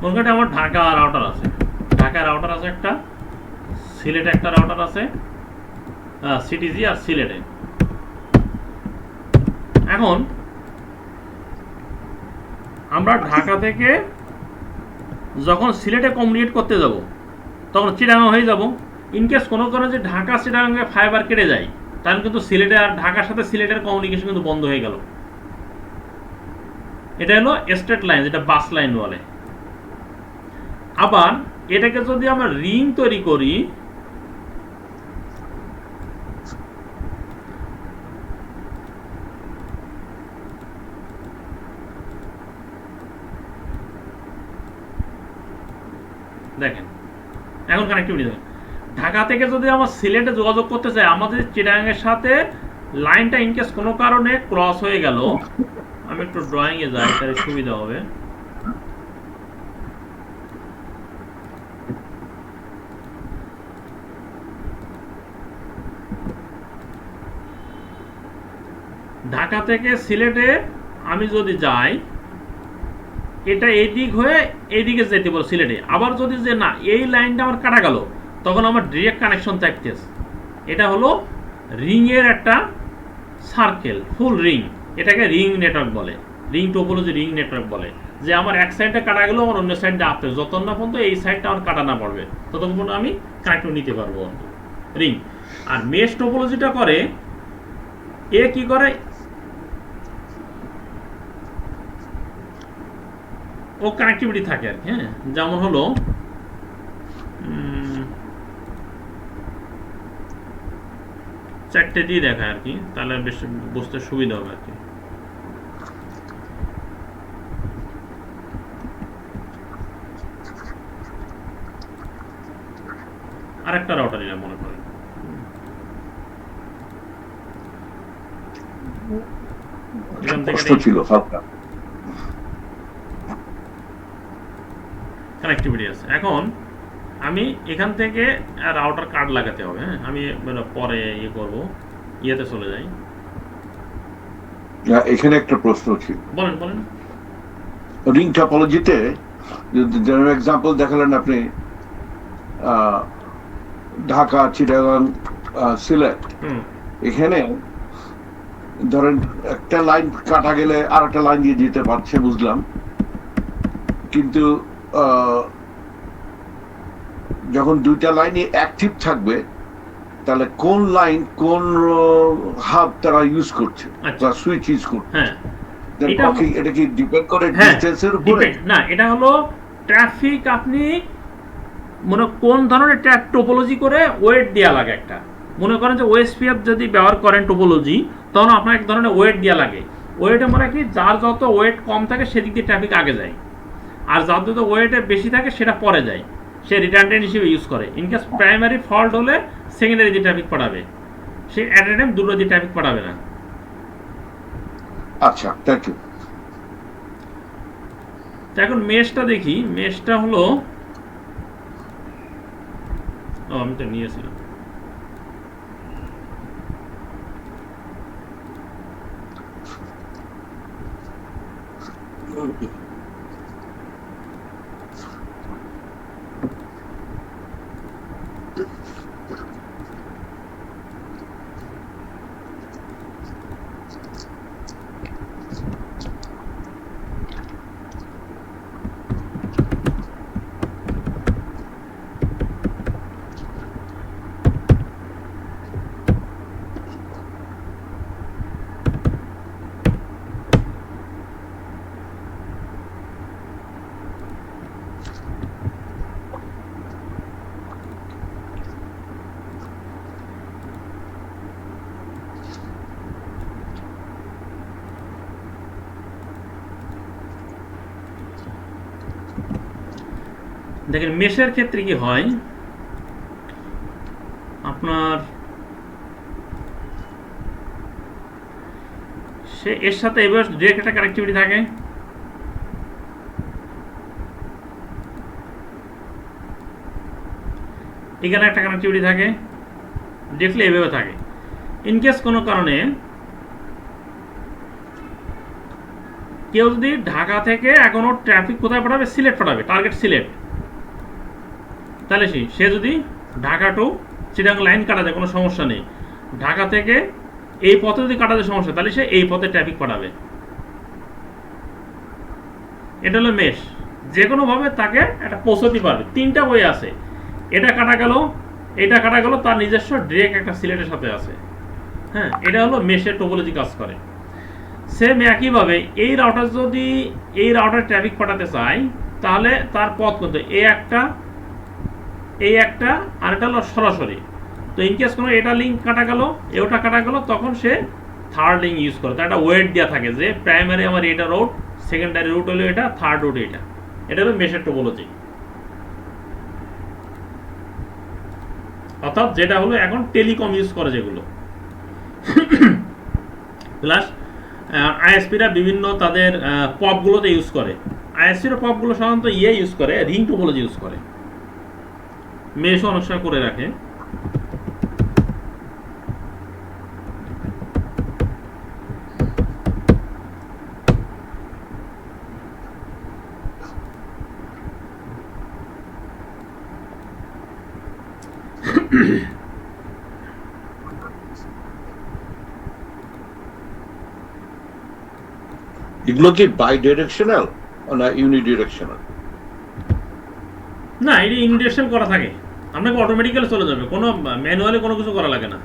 মনে আমার ঢাকা রাউটার আছে, একটা সিলেটে একটা রাউটার আছে, সিটিজি আর সিলেটে। এখন আমরা ঢাকা থেকে যখন সিলেটে কমিউনিকেট করতে যাব তখন চিটাগাং হয়ে যাব। ইনকেস কোনো কারণে যে ঢাকা চিটাগাংয়ে ফাইবার কেটে যায়, তাহলে কিন্তু সিলেটে আর ঢাকার সাথে সিলেটের কমিউনিকেশন কিন্তু বন্ধ হয়ে গেল। এটা হলো স্ট্রেট লাইন, যেটা বাস লাইন বলে। আবার এটাকে যদি আমরা রিং তৈরি করি, দেখেন এখন কানেক্টিভিটি দেখেন, ঢাকা থেকে যদি আমরা সিলেটে যোগাযোগ করতে চাই, আমাদের চিটাগাংয়ের সাথে লাইনটা ইনকেস কোনো কারণে ক্রস হয়ে গেল, আমি একটু ড্রয়িং এ যাই তাহলে সুবিধা হবে। ঢাকা থেকে সিলেটে আমি যদি যাই, এটা এই দিক হয়ে এইদিকে যেতে পারো সিলেটে। আবার যদি যে না এই লাইনটা আমার কাটা গেল, তখন আমার ডিরেক্ট কানেকশন থাকতেছে। এটা হলো রিং এর একটা সার্কেল, ফুল রিং। এটাকে রিং নেটওয়ার্ক বলে, রিং টোপোলজি রিং নেটওয়ার্ক বলে। যে আমার এক সাইডটা কাটা গেলেও আমার অন্য সাইডটা আসতে, যতক্ষণ না পর্যন্ত এই সাইডটা আমার কাটা না পড়বে ততক্ষণ পর্যন্ত আমি কানেক্ট নিতে পারবো রিং। আর মেশ টোপোলজিটা করে, এ কি করে, ও কানেক্টিভিটি থাকে আর কি। হ্যাঁ, যেমন হলো চারটে দিয়ে দেখায় আর কি, তাহলে বেশ বুঝতে সুবিধা হবে আর কি। আরেকটা রাউটার নিলাম মনে করেন, এখান থেকে ছিল হালকা কানেক্টিভিটি আছে। এখন আমি এখান থেকে রাউটার কার্ড লাগাতে হবে। হ্যাঁ, আমি পরে ইয়ে করব, ইয়েতে চলে যাই। এখানে একটা প্রশ্ন ছিল, বলেন। রিং টপোলজিতে যেমন এক্সাম্পল দেখালেন আপনি, ঢাকা, চিটাগাং, সিলেট, হুম এখানে ধরেন একটা লাইন কাটা গেলে আর একটা লাইন দিয়ে যেতে পারছে, বুঝলাম, কিন্তু আহ, যখন দুইটা লাইনই অ্যাক্টিভ থাকবে, তাহলে কোন লাইন কোন হাব তারা ইউজ করছে আচ্ছা। বা সুইচ ইউজ করছে, হ্যাঁ এটা এটা কি ডিপেন্ড করে হ্যাঁ ডিসটেন্সের উপরে? depend- না, এটা হলো ট্রাফিক, আপনি মনে কোন ধরনের ট্র্যাক টোপোলজি করে ওয়েট দেওয়া লাগে একটা। মনে করেন যে ওএসপিএফ যদি ব্যবহার করেন টোপোলজি, তখন আপনার এক ধরনের ওয়েট দেওয়া লাগে। ওয়েটে মানে কি, যার যত ওয়েট কম থাকে সেদিক দিয়ে ট্রাফিক আগে যায়, আর যার যত ওয়েটে বেশি থাকে সেটা পরে যায়, সে রিটার্নটেন্ট হিসেবে ইউজ করে। ইনকেস প্রাইমারি ফল্ট হলে সেকেন্ডারি দিয়ে ট্রাফিক পাঠাবে, সে অ্যাট এ টাইম দুটো দিয়ে ট্রাফিক পাঠাবে না। আচ্ছা, থ্যাংক ইউ। তো এখন মেশটা দেখি, মেশটা হলো, ও আমি তো নিয়েছিলাম। দেখেন মেশের ক্ষেত্রে কি হয়, আপনার সে এর সাথে এবার ডিরেক্ট একটা কানেক্টিভিটি থাকে, এখানে একটা কানেক্টিভিটি থাকে, ডিরেক্টলি এভাবে থাকে। ইনকেস কোনো কারণে কেউ যদি ঢাকা থেকে এখনো ট্রাফিক কোথায় পাঠাবে, সিলেট পাঠাবে, টার্গেট সিলেট, তাহলে সে যদি ঢাকা টু চিটাগাং লাইন কাটা যায় কোনো সমস্যা নেই, ঢাকা থেকে এই পথে যদি কাটা যায় সমস্যা, তাহলে সে এই পথে ট্রাফিক পাঠাবে। এটা হলো মেশ, যে কোনোভাবে তাকে একটা পৌঁছতে পারবে। তিনটা ওয়ে আছে, এটা কাটা গেল, এটা কাটা গেল, তার নিজস্ব ডিরেক্ট একটা সিলেটের সাথে আছে। হ্যাঁ, এটা হলো মেশের টোপোলজি কাজ করে। সেম একইভাবে এই রাউটার যদি এই রাউটার ট্রাফিক পাঠাতে চায়, তাহলে তার পথ কিন্তু এই একটা আর এটা হলো সরাসরি। তো ইনকেস কোনো এটা লিঙ্ক কাটা গেল, ওটা কাটা গেল, তখন সে থার্ড লিঙ্ক ইউজ করে। তার একটা ওয়েট দেওয়া থাকে যে প্রাইমারি আমার এটা রুট, সেকেন্ডারি রুট হলো এটা, থার্ড রুট এটা। এটা হলো মেশের টোপোলজি, অর্থাৎ যেটা হলো এখন টেলিকম ইউজ করে যেগুলো। প্লাস আইএসপিরা বিভিন্ন তাদের পপগুলোতে ইউজ করে। আইএসপির পপগুলো সাধারণত ইউজ করে, রিং টোপোলজি ইউজ করে, মেশও অনেক সময় করে রাখে। এগুলো কি বাই ডিরেকশনাল না ইউনিডিরেকশনাল? না, এটা ইনডিরেকশন করা থাকে, আপনাকে অটোমেটিক্যালি চলে যাবে, কোনো ম্যানুয়ালি কোনো কিছু করা লাগে না।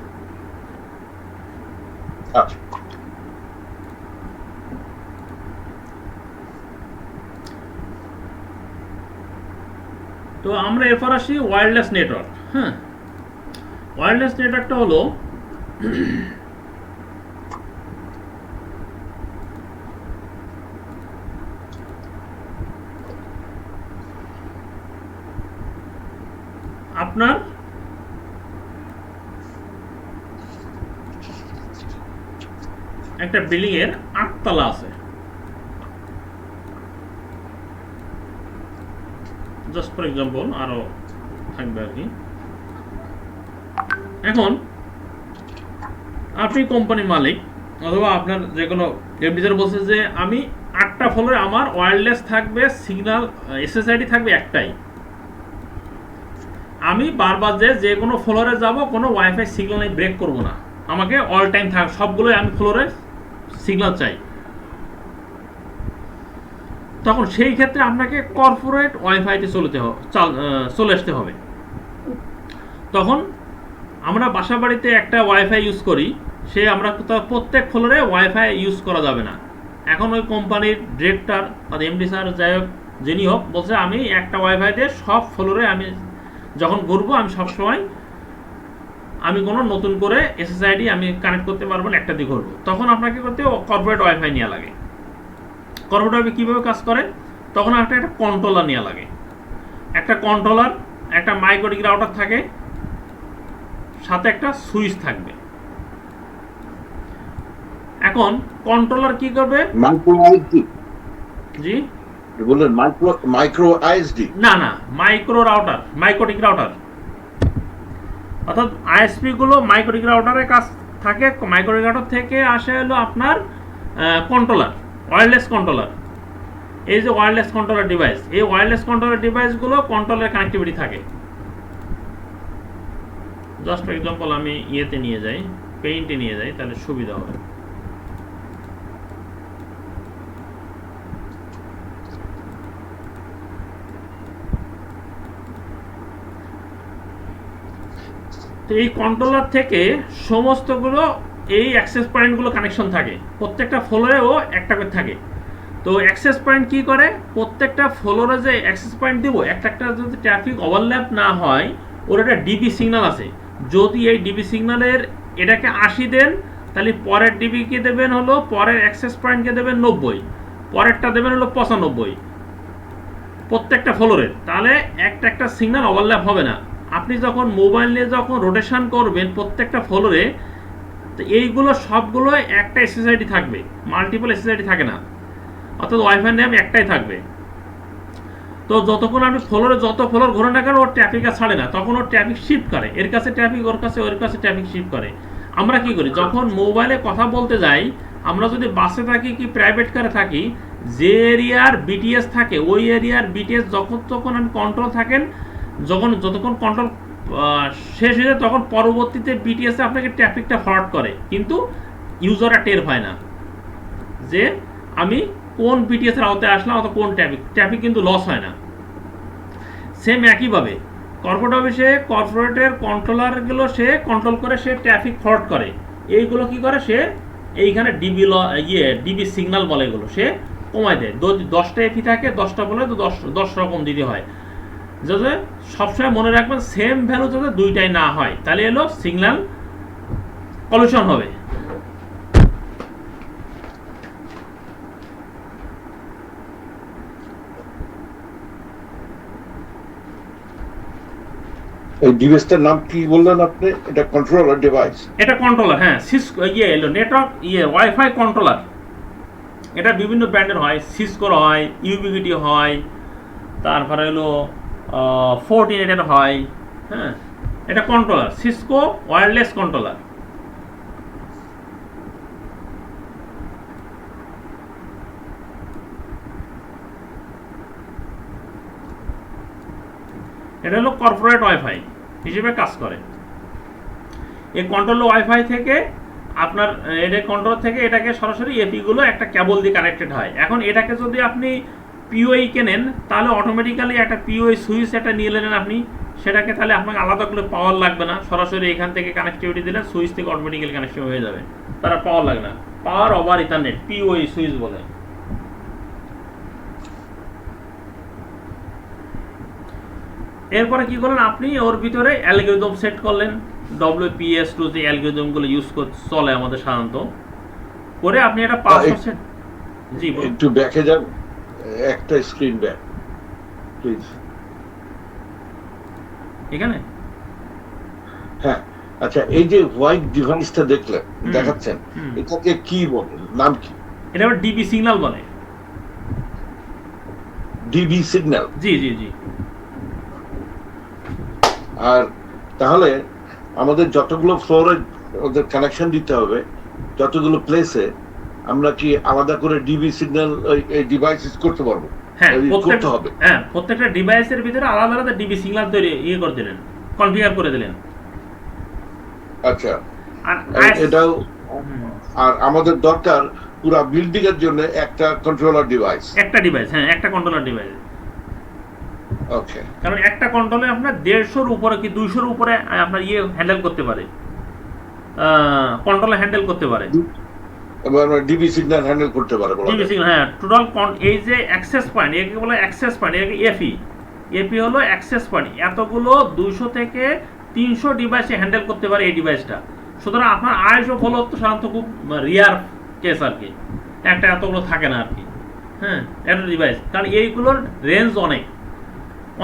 আচ্ছা, তো আমরা এরপর আসি ওয়্যারলেস নেটওয়ার্ক। হ্যাঁ, ওয়্যারলেস নেটওয়ার্কটা হলো আপনার একটা বিল্ডিং এর 8 তলা আছে, জাস্ট ফর এক্সাম্পল, আরো থাকবে আর কি। এখন আপনি কোম্পানির মালিক অথবা আপনার যে কোনো এফডিজার বলছে যে আমি 8টা ফ্লোরে আমার ওয়্যারলেস থাকবে, সিগন্যাল এসএসআইডি থাকবে একটাই। আমি বারবার যে কোনো ফ্লোরে যাব, কোনো ওয়াইফাই সিগন্যাল আমি ব্রেক করব না, আমাকে অল টাইম থাক, সবগুলোই আমি ফ্লোরে সিগন্যাল চাই। তখন সেই ক্ষেত্রে আপনাকে কর্পোরেট ওয়াইফাইতে চলে আসতে হবে। তখন আমরা বাসা বাড়িতে একটা ওয়াইফাই ইউজ করি, সে আমরা প্রত্যেক ফ্লোরে ওয়াইফাই ইউজ করা যাবে না। এখন ওই কোম্পানির ডিরেক্টর বা এমডি স্যার যাই হোক যিনি হোক বলছে আমি একটা ওয়াইফাই দিয়ে সব ফ্লোরে আমি যখন ঘুরবো আমি সবসময় আমি কোনো নতুন করে এসএসআইডি আমি কানেক্ট করতে পারবো না, একটা দিয়ে ঘুরবো। তখন আপনাকে করতে কর্পোরেট ওয়াইফাই নেওয়া লাগে। কর্পোরেট ওয়াইফাই কীভাবে কাজ করে, তখন একটা কন্ট্রোলার নেওয়া লাগে। একটা কন্ট্রোলার, একটা মাইক্রোটিক রাউটার থাকে, সাথে একটা সুইচ থাকবে। এখন কন্ট্রোলার কি করবে, জি বললেন মাইক্রো আইএসডি, না মাইক্রো রাউটার, মাইক্রোটিক রাউটার, অর্থাৎ আইএসপি গুলো মাইক্রোটিক রাউটারের কাজ থাকে। মাইক্রোটিক রাউটার থেকে আসে হলো আপনার কন্ট্রোলার, ওয়্যারলেস কন্ট্রোলার। এই যে ওয়্যারলেস কন্ট্রোলার ডিভাইস, এই ওয়্যারলেস কন্ট্রোলার ডিভাইসগুলো কন্ট্রোলার কানেক্টিভিটি থাকে। জাস্ট এক্সাম্পল আমি ইয়েতে নিয়ে যাই, পেইন্টে নিয়ে যাই, তাহলে সুবিধা হবে। তো এই কন্ট্রোলার থেকে সমস্তগুলো এই অ্যাক্সেস পয়েন্টগুলো কানেকশন থাকে, প্রত্যেকটা ফ্লোরেও একটা করে থাকে। তো অ্যাক্সেস পয়েন্ট কি করে, প্রত্যেকটা ফ্লোরে যে অ্যাক্সেস পয়েন্ট দিব, একটা যদি ট্রাফিক ওভারল্যাপ না হয়, ওর একটা ডিবি সিগন্যাল আছে। যদি এই ডিবি সিগন্যালের এটাকে 80 দেন, তাহলে পরের ডিবিকে দেবেন হলো, পরের অ্যাক্সেস পয়েন্টকে দেবেন 90, পরেরটা দেবেন হলো 95 প্রত্যেকটা ফ্লোরের। তাহলে একটা সিগন্যাল ওভারল্যাপ হবে না। আপনি যখন মোবাইল নিয়ে যখন রোটেশন করবেন প্রত্যেকটা ফ্লোরে, তো এইগুলো সবগুলো একটা এসএসআইডি থাকবে, মাল্টিপল এসএসআইডি থাকে না, অর্থাৎ ওয়াইফাই নেম একটাই থাকবে। তো যতক্ষণ আপনি ফ্লোরে যত ফ্লোর ঘোরে না কেন, ওর ট্রাফিক আর ছাড়ে না, তখন ওর ট্রাফিক শিফট করে, এর কাছে ট্রাফিক, ওর কাছে ট্রাফিক শিফট করে। আমরা কি করি, যখন মোবাইলে কথা বলতে যাই, আমরা যদি বাসে থাকি কি প্রাইভেট কারে থাকি, যে এরিয়ার বিটিএস থাকে ওই এরিয়ার বিটিএস যখন আমি কন্ট্রোল থাকেন, যতক্ষণ কন্ট্রোল শেষ হয়ে যায়, তখন পরবর্তীতে বিটিএস আপনাকে ট্রাফিকটা ফরওয়ার্ড করে, কিন্তু ইউজাররা টের পায় না যে আমি কোন বিটিএস এর আওতায় আসলাম অথবা কোন ট্রাফিক কিন্তু লস হয় না। সেম একইভাবে কর্পোরেট অফিসে কর্পোরেটের কন্ট্রোলারগুলো সে কন্ট্রোল করে, সে ট্রাফিক ফরওয়ার্ড করে। এইগুলো কি করে, সে এইখানে ডিবি সিগন্যাল বলে, এগুলো সে কমায় দেয়। যদি 10টা এপি থাকে, 10টা বলে তো 10 রকম দিতে হয়। যাতে সবসময় মনে রাখবেন সেম ভ্যালু যাতে দুইটাই না হয়, তাহলে এলো সিগন্যাল পলিউশন হবে। এই ডিভাইসটার নাম কি বললেন আপনি? এটা কন্ট্রোলার ডিভাইস, এটা কন্ট্রোলার, হ্যাঁ, সিসকো এলো নেটওয়ার্ক ওয়াইফাই কন্ট্রোলার। এটা বিভিন্ন ব্র্যান্ডের হয়, সিসকোর হয়, ইউবিকিটি হয়, তারপরে হলো ফোর্টিনেটের হয়। হ্যাঁ, এটা কন্ট্রোলার, সিসকো ওয়্যারলেস কন্ট্রোলার। এটা হলো কর্পোরেট ওয়াইফাই হিসেবে কাজ করে। এই কন্ট্রোল ওয়াইফাই থেকে আপনার এটা কন্ট্রোল থেকে এটাকে সরাসরি এপিগুলো একটা কেবল দিয়ে কানেক্টেড হয়। এখন এটাকে যদি আপনি পিওই কেনেন, তাহলে অটোমেটিক্যালি একটা পিওই সুইচ একটা নিয়ে নেন আপনি, সেটাকে তাহলে আপনাকে আলাদা করে পাওয়ার লাগবে না, সরাসরি এখান থেকে কানেক্টিভিটি দিলে সুইচ থেকে অটোমেটিক্যালি কানেকশন হয়ে যাবে, তারা পাওয়ার লাগবে না। পাওয়ার ওভার ইথারনেট, পিওই সুইচ বলে। এরপরে কি করলেন আপনি, ওর ভিতরে অ্যালগরিদম সেট করলেন, WPS2 যে অ্যালগরিদমগুলো ইউজ চলে আমাদের সাধারণত, করে আপনি একটা পাসওয়ার্ড সেট। জি একটু ব্যাকে যান, একটা স্ক্রিন ব্যাক প্লিজ। এখানে হ্যাঁ, আচ্ছা, এই যে হোয়াইট ডিভাইসটা দেখলেন, দেখাচ্ছেন, এটাকে কি বলে, নাম কি? এটা আবার ডিবি সিগন্যাল বলে। ডিবি সিগন্যাল, জি জি জি। আর তাহলে আমাদের যতগুলো ফ্লোরে ওদের কানেকশন দিতে হবে, যতগুলো প্লেসে, আমরা কি আলাদা করে ডিবি সিগন্যাল এই ডিভাইস ইউজ করতে পারবো? হ্যাঁ, করতে হবে। হ্যাঁ, প্রত্যেকটা ডিভাইসের ভিতরে আলাদা আলাদা ডিবি সিগন্যাল তৈরি করে দিলেন। কনফিগার করে দিলেন। আচ্ছা, আর এটাও হুম, আর আমাদের দরকার পুরো বিল্ডিং এর জন্য একটা কন্ট্রোলার ডিভাইস। একটা ডিভাইস, হ্যাঁ একটা কন্ট্রোলার ডিভাইস, ওকে, কারণ একটা কন্ট্রোলে আপনার 150-র উপরে কি 200-র উপরে আপনার ইয়ে হ্যান্ডেল করতে পারে, কন্ট্রোলে হ্যান্ডেল করতে পারে, ডিবি সিগন্যাল হ্যান্ডেল করতে পারে বলা যায়। ডিভিসি, হ্যাঁ টোটাল এই যে অ্যাক্সেস পয়েন্ট, একে বলে অ্যাক্সেস পয়েন্ট, একে এফই, এপি হলো অ্যাক্সেস পয়েন্ট, এতগুলো 200 থেকে 300 ডিভাইসে হ্যান্ডেল করতে পারে এই ডিভাইসটা। সুতরাং আপনার আইএসও ফলো তো সাধারণত খুব রিয়ার কেস আর কি, একটা এতগুলো থাকে না আর কি, হ্যাঁ একটা ডিভাইস, কারণ এইগুলোর রেঞ্জ অনেক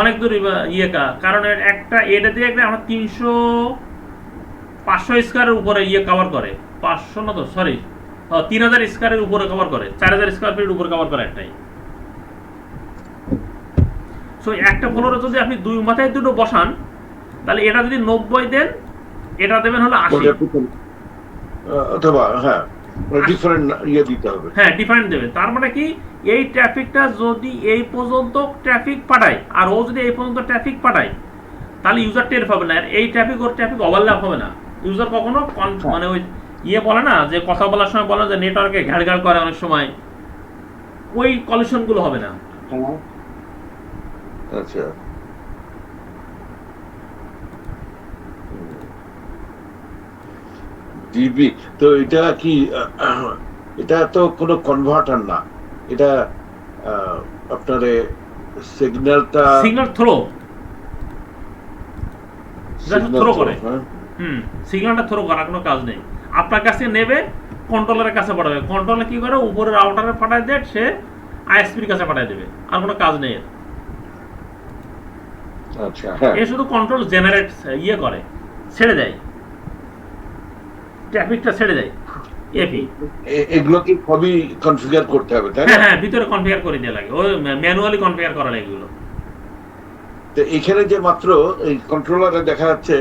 অনেক দূর ইয়ে কারণ একটা এটা দিয়ে একটা আমরা 500 স্কোয়ারের উপরে ইয়ে কভার করে, 500 না তো সরি 3000 স্কোয়ারের উপরে কভার করে, 4000 স্কোয়ার ফিটের উপরে কভার করে একটাই। সো একটা ফ্লোরে যদি আপনি দুই মাথায় দুটো বসান, তাহলে এটা যদি 90 দেন, এটা দেবেন হলো 80, অথবা হ্যাঁ ডিফারেন্ট ইয়ে দিতে হবে। হ্যাঁ ডিফারেন্ট দেবেন। তার মানে কি এই ট্রাফিকটা যদি এই পর্যন্ত ট্রাফিক পাঠায় আর ও যদি এই পর্যন্ত ট্রাফিক পাঠায়, তাহলে ইউজার টের পাবে না, আর এই ট্রাফিক ওর ট্রাফিক ওভারল্যাপ হবে না। ইউজার কখনো মানে ওই ইয়ে বলে না যে কথা বলার সময় বলে যে নেটওয়ার্কে ঘ্যাড় ঘ্যাড় করে অনেক সময়, ওই কলিশন গুলো হবে না। আচ্ছা, ডিবি তো এটা কি এটা তো কোনো কনভার্টার না, এটা আপনার সিগন্যালটা সিগন্যাল থ্রো, থ্রো করে, হ্যাঁ সিগন্যালটা থ্রো করার কোনো কাজ নেই। আপনার কাছে নেবে, কন্ট্রোলারের কাছে পাঠাবে, কন্ট্রোলার কি করে উপরে রাউটারে পাঠায় দেয়, সে আইএসপির কাছে পাঠিয়ে দেবে, আর কোনো কাজ নেই এর। আচ্ছা, হ্যাঁ এ শুধু কন্ট্রোল জেনারেট ইয়ে করে, ছেড়ে দেয়, ট্রাফিকটা ছেড়ে দেয় এপি। এগুলো কি সবই কনফিগার করতে হবে তাই না? হ্যাঁ হ্যাঁ ভিতরে কনফিগার করে দেওয়া লাগে, ওই ম্যানুয়ালি কনফিগার করা লাগে এগুলো। তো এখানে যে মাত্র এই কন্ট্রোলারে দেখা যাচ্ছে,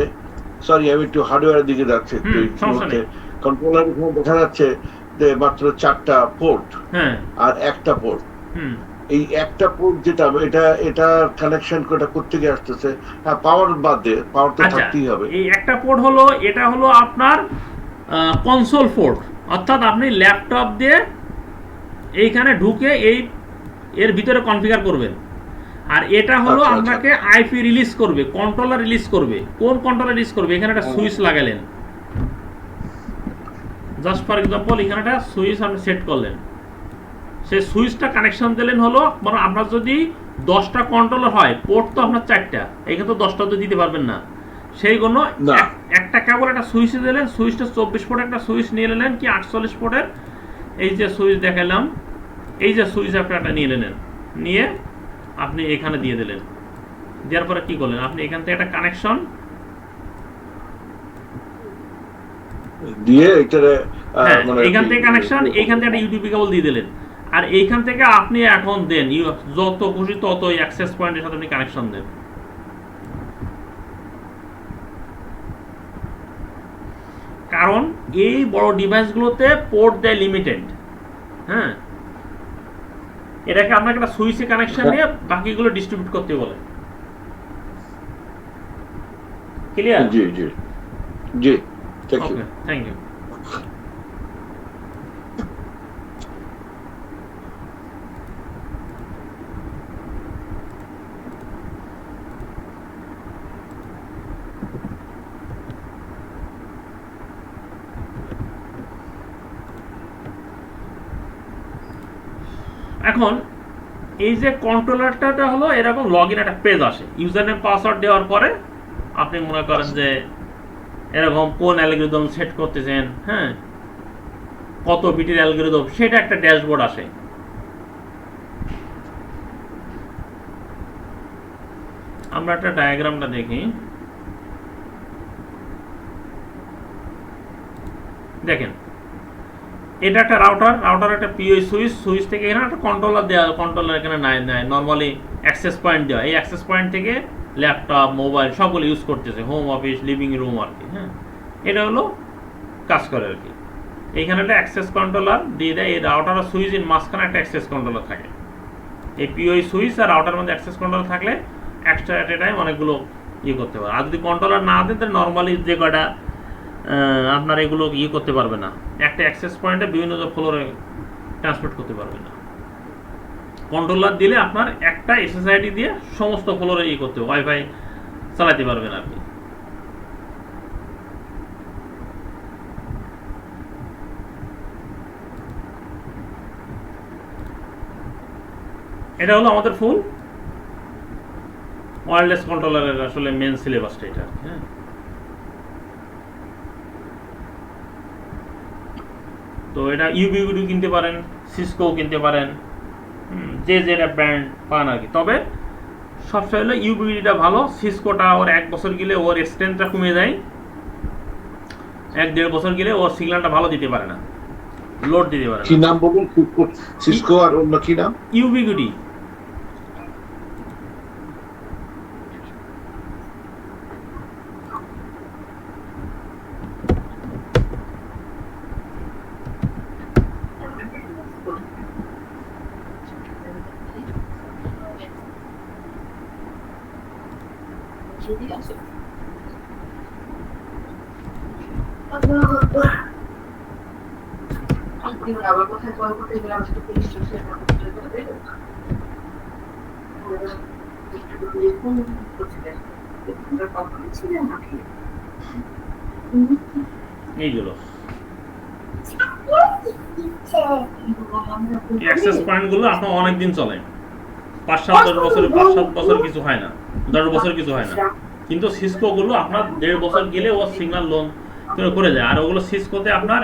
সরি আমি একটু হার্ডওয়্যারের দিকে যাচ্ছি, সমস্যা নেই। কন্ট্রোলার এখানে দেখা যাচ্ছে যে মাত্র 4টা পোর্ট হ্যাঁ আর একটা পোর্ট। হুম এই একটা পোর্ট যেটা এটা কানেকশন করে করতে গিয়ে আসতেছে, হ্যাঁ পাওয়ার বাদ দিয়ে, পাওয়ার তো আচ্ছা, থাকতেই হবে। এই একটা পোর্ট হলো, এটা হলো আপনার কনসোল পোর্ট, অর্থাৎ আপনি ল্যাপটপ দিয়ে এইখানে ঢুকে এর ভিতরে কনফিগার করবেন। আর এটা হলো আচ্ছা, আপনাকে আইপি রিলিজ করবে, কন্ট্রোলার রিলিজ করবে। কোন কন্ট্রোলার রিলিজ করবে? এখানে একটা সুইচ লাগালেন, জাস্ট ফর এক্সাম্পল এখানে একটা সুইচ আপনি সেট করলেন, সেই সুইচটা কানেকশন দিলেন হলো, মানে আপনার যদি 10টা কন্ট্রোলার হয়, পোর্ট তো আপনার 4টা, এখানে তো 10টা তো দিতে পারবেন না, সেই জন্য একটা কেবল একটা সুইচ দিলেন, সুইচটা 24 পোর্ট একটা সুইচ নিয়ে নিলেন, কি 48 পোর্টের এই যে সুইচ দেখালাম, এই যে সুইচ একটা নিয়ে নিলেন, নিয়ে আপনি এখানে দিয়ে দিলেন। দেওয়ার পরে কি করলেন, আপনি এখান থেকে একটা কানেকশন দিয়ে এটারে মানে এখান থেকে কানেকশন, এইখান থেকে একটা ইউটিপি কেবল দিয়ে দিলেন, আর এইখান থেকে আপনি এখন দেন যত খুশি তত অ্যাক্সেস পয়েন্টের সাথে আপনি কানেকশন দেন। কারণ এই বড় ডিভাইসগুলোতে পোর্ট দেয় লিমিটেড, হ্যাঁ এটাকে আপনাকে একটা সুইচে কানেকশন দিয়ে বাকিগুলো ডিস্ট্রিবিউট করতে বলে। ক্লিয়ার? জি জি জি, thank you. Okay, thank you. এখন এই যে কন্ট্রোলারটা হলো এরকম লগইন একটা পেজ আসে, ইউজার নেম পাসওয়ার্ড দেওয়ার পরে আপনি মনে করেন যে এরকম কোন অ্যালগরিদম সেট করতেছেন, হ্যাঁ কত বিটের অ্যালগরিদম, সেটা একটা ড্যাশবোর্ড আসে। আমরা একটা ডায়াগ্রামটা দেখি, দেখেন এটা একটা রাউটার একটা পিওই সুইচ থেকে এখানে একটা কন্ট্রোলার দেওয়া, কন্ট্রোলার এখানে নাই নর্মালি অ্যাক্সেস পয়েন্ট দেওয়া, এই অ্যাক্সেস পয়েন্ট থেকে ল্যাপটপ মোবাইল সবগুলো ইউজ করতেছে, হোম অফিস লিভিং রুম আর কি, হ্যাঁ এটা হলো কাজ করে আর কি। এইখানে একটা অ্যাক্সেস কন্ট্রোলার দিয়ে দেয়, এই রাউটার আর সুইচ এর মাঝখানে একটা অ্যাক্সেস কন্ট্রোলার থাকে। এই পিওই সুইচ আর রাউটার মধ্যে অ্যাক্সেস কন্ট্রোলার থাকলে এক্সট্রা অ্যাট এ টাইম অনেকগুলো ইয়ে করতে পারে। আর যদি কন্ট্রোলার না দেন তাহলে নর্মালি যে কয়টা আপনার এগুলো ইয়ে করতে পারবে না, একটা অ্যাক্সেস পয়েন্টে বিভিন্ন ফ্লোরে ট্রান্সপোর্ট করতে পারবে না। কন্ট্রোলার দিলে আপনার একটা এসএসআইডি দিয়ে সমস্ত ফ্লোরে ইয়ে করতে ওয়াইফাই চালাতে পারবেন আপনি। এটা হলো আমাদের ফুল ওয়্যারলেস কন্ট্রোলারের আসলে মেন সিলেবাসটা এটা। হ্যাঁ, তো এটা ইউবিউডি কিনতে পারেন, সিসকো কিনতে পারেন, যে যেটা ব্র্যান্ড পান আর কি। তবে সবসময় হলো ইউবিউডিটা ভালো, সিসকোটা ওর 1 বছর গেলে ওর স্ট্রেংথটা কমে যায়, 1-1.5 বছর গেলে ওর সিগন্যালটা ভালো দিতে পারে না, লোড দিতে পারে না। কি নাম বলুন? সিসকো আর অন্য কি নাম? ইউবিউডি। আবার কোথায় কল করতে গেলাম সেটা পুলিশ স্টেশনে এইগুলো অ্যাক্সেস পয়েন্টগুলো আপনার অনেকদিন চলে, 5-7 বছর কিছু হয় না, 10 বছর কিছু হয় না। কিন্তু সিসকোগুলো আপনার 1.5 বছর গেলে ও সিগন্যাল লোন করে যায়। আর ওগুলো সিসকোতে আপনার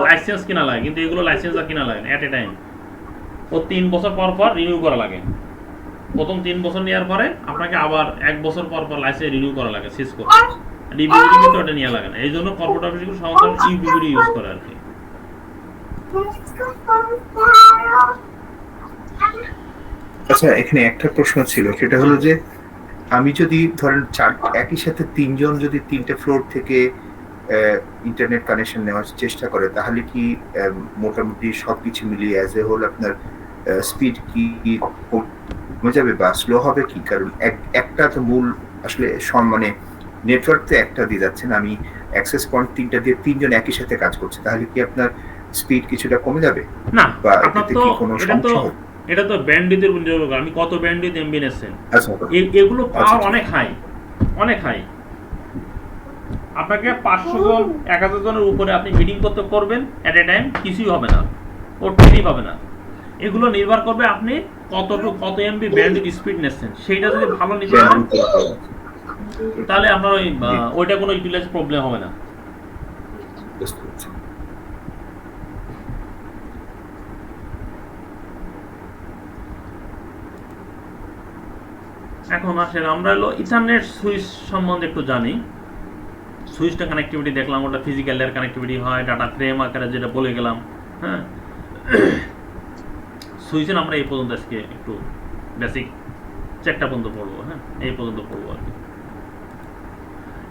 লাইসেন্স কিনা লাগে, কিন্তু এগুলো লাইসেন্স আর কিনা লাগে না, এট এ টাইম ও 3 বছর পর পর রিনিউ করা লাগে। প্রথম 3 বছর নেওয়ার পরে আপনাকে আবার 1 বছর পর পর লাইসেন্স রিনিউ করা লাগে সিসকো। ডিবিউডি কিন্তু ওটা নেওয়া লাগে না, এই জন্য কর্পোরেট অফিসগুলো সমস্ত ইউবিউডি ইউজ করে আর কি। আচ্ছা, এখানে একটা প্রশ্ন ছিল, সেটা হলো যে আমি যদি ধরেন একই সাথে 3 জন যদি 3টে ফ্লোর থেকে ইন্টারনেট কানেকশন নেওয়ার চেষ্টা করে, তাহলে কি মোটামুটি সবকিছু মিলিয়ে অ্যাজ এ হোল আপনার স্পিড কি কমে যাবে বা স্লো হবে কি? কারণ একটা তো মূল আসলে মানে নেটওয়ার্ক তো একটা দিয়ে যাচ্ছেন, আমি অ্যাক্সেস পয়েন্ট 3টা দিয়ে 3 জন একই সাথে কাজ করছে, তাহলে কি আপনার স্পিড কিছুটা কমে যাবে? না, বা আপনার এটাতে তো কি কোনো সমস্যা হবে? এটা তো ব্যান্ডউইথের উপর নির্ভর করে, আমি কত ব্যান্ডউইথ এমবি নেছেন। আচ্ছা, এগুলো পাওয়ার অনেক হাই, অনেক হাই। আপনাকে 500 জন 1000 জনের উপরে আপনি মিটিং করতে করবেন এট এ টাইম, কিছুই হবে না, ও টেরই পাবে না। এগুলো নির্ভর করবে আপনি কত এমবি ব্যান্ডউইথ স্পিড নেছেন, সেইটা যদি ভালো নিতে পারেন তাহলে আপনার ওইটা কোনো ইউটিলাইজ প্রবলেম হবে না। এখন আসেন আমরা হলো ইথারনেট সুইচ সম্বন্ধে একটু জানি। সুইচটা কানেক্টিভিটি দেখলাম, ওটা ফিজিক্যাল লেয়ার কানেক্টিভিটি হয়, ডাটা ফ্রেম আকারে যেটা বলে গেলাম। হ্যাঁ, সুইচের আমরা এই পর্যন্ত আজকে একটু বেসিক চেকটা পর্যন্ত পড়বো। হ্যাঁ, এই পর্যন্ত পড়বো আর কি।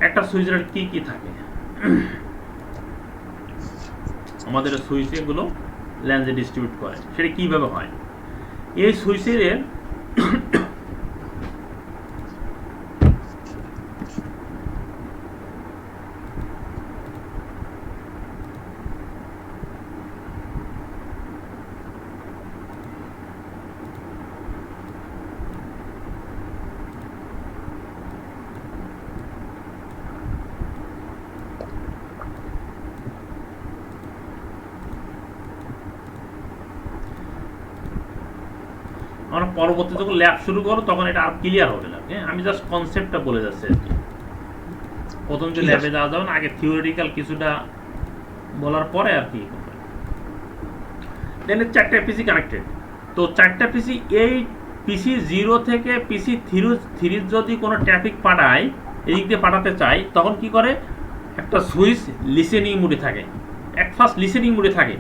একটা সুইচের কি কি থাকে আমাদের সুইচে গুলো ল্যান্সে ডিস্ট্রিবিউট করে, সেটা কিভাবে হয়। এই সুইচের আমরা পরবর্তী যখন ল্যাব শুরু করো তখন এটা আর ক্লিয়ার হবে না। হ্যাঁ, আমি জাস্ট কনসেপ্টটা বলে যাচ্ছি আর কি। প্রথম যে ল্যাবে যাওয়া যাবে না, আগে থিওরিটিক্যাল কিছুটা বলার পরে আর কি। দেন 4টা পিসি কানেক্টেড, তো 4টা পিসি, এই পিসি 0 থেকে পিসি 3 যদি কোনো ট্রাফিক পাঠায়, এদিক দিয়ে পাঠাতে চাই, তখন কি করে, একটা সুইচ লিসেনিং মোডে থাকে, ফার্স্ট লিসেনিং মোডে থাকে,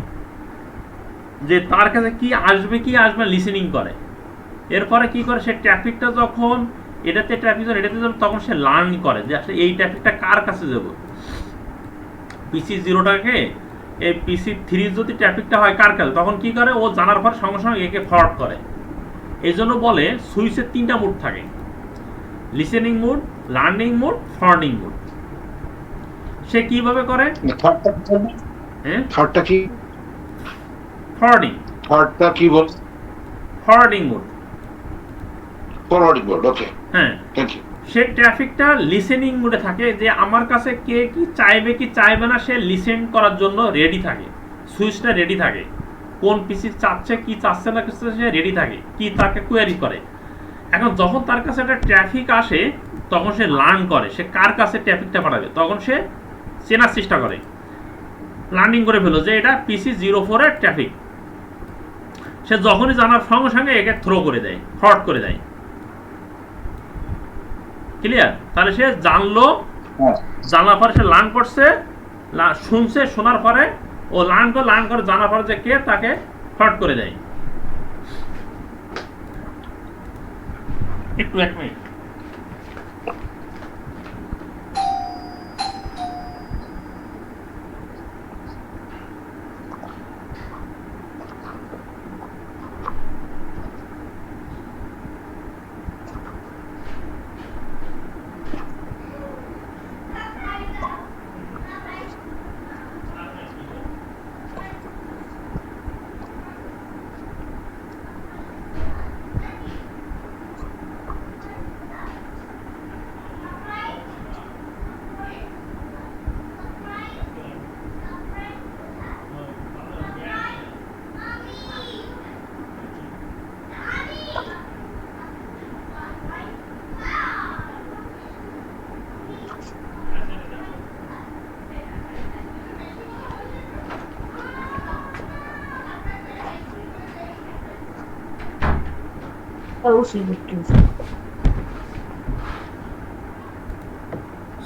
যে তার কাছে কি আসবে লিসেনিং করে। এরপরে কি করে, সে ট্রাফিকটা যখন এটাতে তখন সে লার্ন করে যে আসলে এই ট্রাফিকটা কার কাছে যাব। পিসি 0টাকে এই পিসি 3 যদি ট্রাফিকটা হয় কার কাছে, তখন কি করে, ও জানার পর সঙ্গে সঙ্গে একে ফরওয়ার্ড করে। এই জন্য বলে সুইচের 3টা মোড থাকে। Listening mode, learning mode, forwarding mode. সে কিভাবে করে? হ্যাঁ, থার্ডটা কি? ফরওয়ার্ডিং, থার্ডটা কি বল? Forwarding mode. Forwarding mode, okay, হ্যাঁ, থ্যাংক ইউ। সে ট্রাফিকটা লিসেনিং মোডে থাকে, যে আমার কাছে কে কি চাইবে না সে লিসেন করার জন্য রেডি থাকে, সুইচটা রেডি থাকে, কোন পিসি চাচ্ছে কি চাচ্ছে না কিছু সে রেডি থাকে, কি তাকে কোয়ারি করে। এখন যখন তার কাছে একটা ট্রাফিক আসে তখন সে লার্ন করে সে কার কাছে ট্রাফিকটা পাঠাবে, তখন সে চেনার চেষ্টা করে, লার্নিং করে ফেলো যে এটা পিসি 04-এর ট্রাফিক। সে যখনই জানার সঙ্গে সঙ্গে একে থ্রো করে দেয়, ফরওয়ার্ড করে দেয়। ক্লিয়ার? তাহলে সে জানলো, জানার পরে সে লার্ন করছে, শুনছে, শোনার পরে ও লার্ন করে জানার পরে যে কে তাকে ফরওয়ার্ড করে দেয়। একটু 1 মিনিট।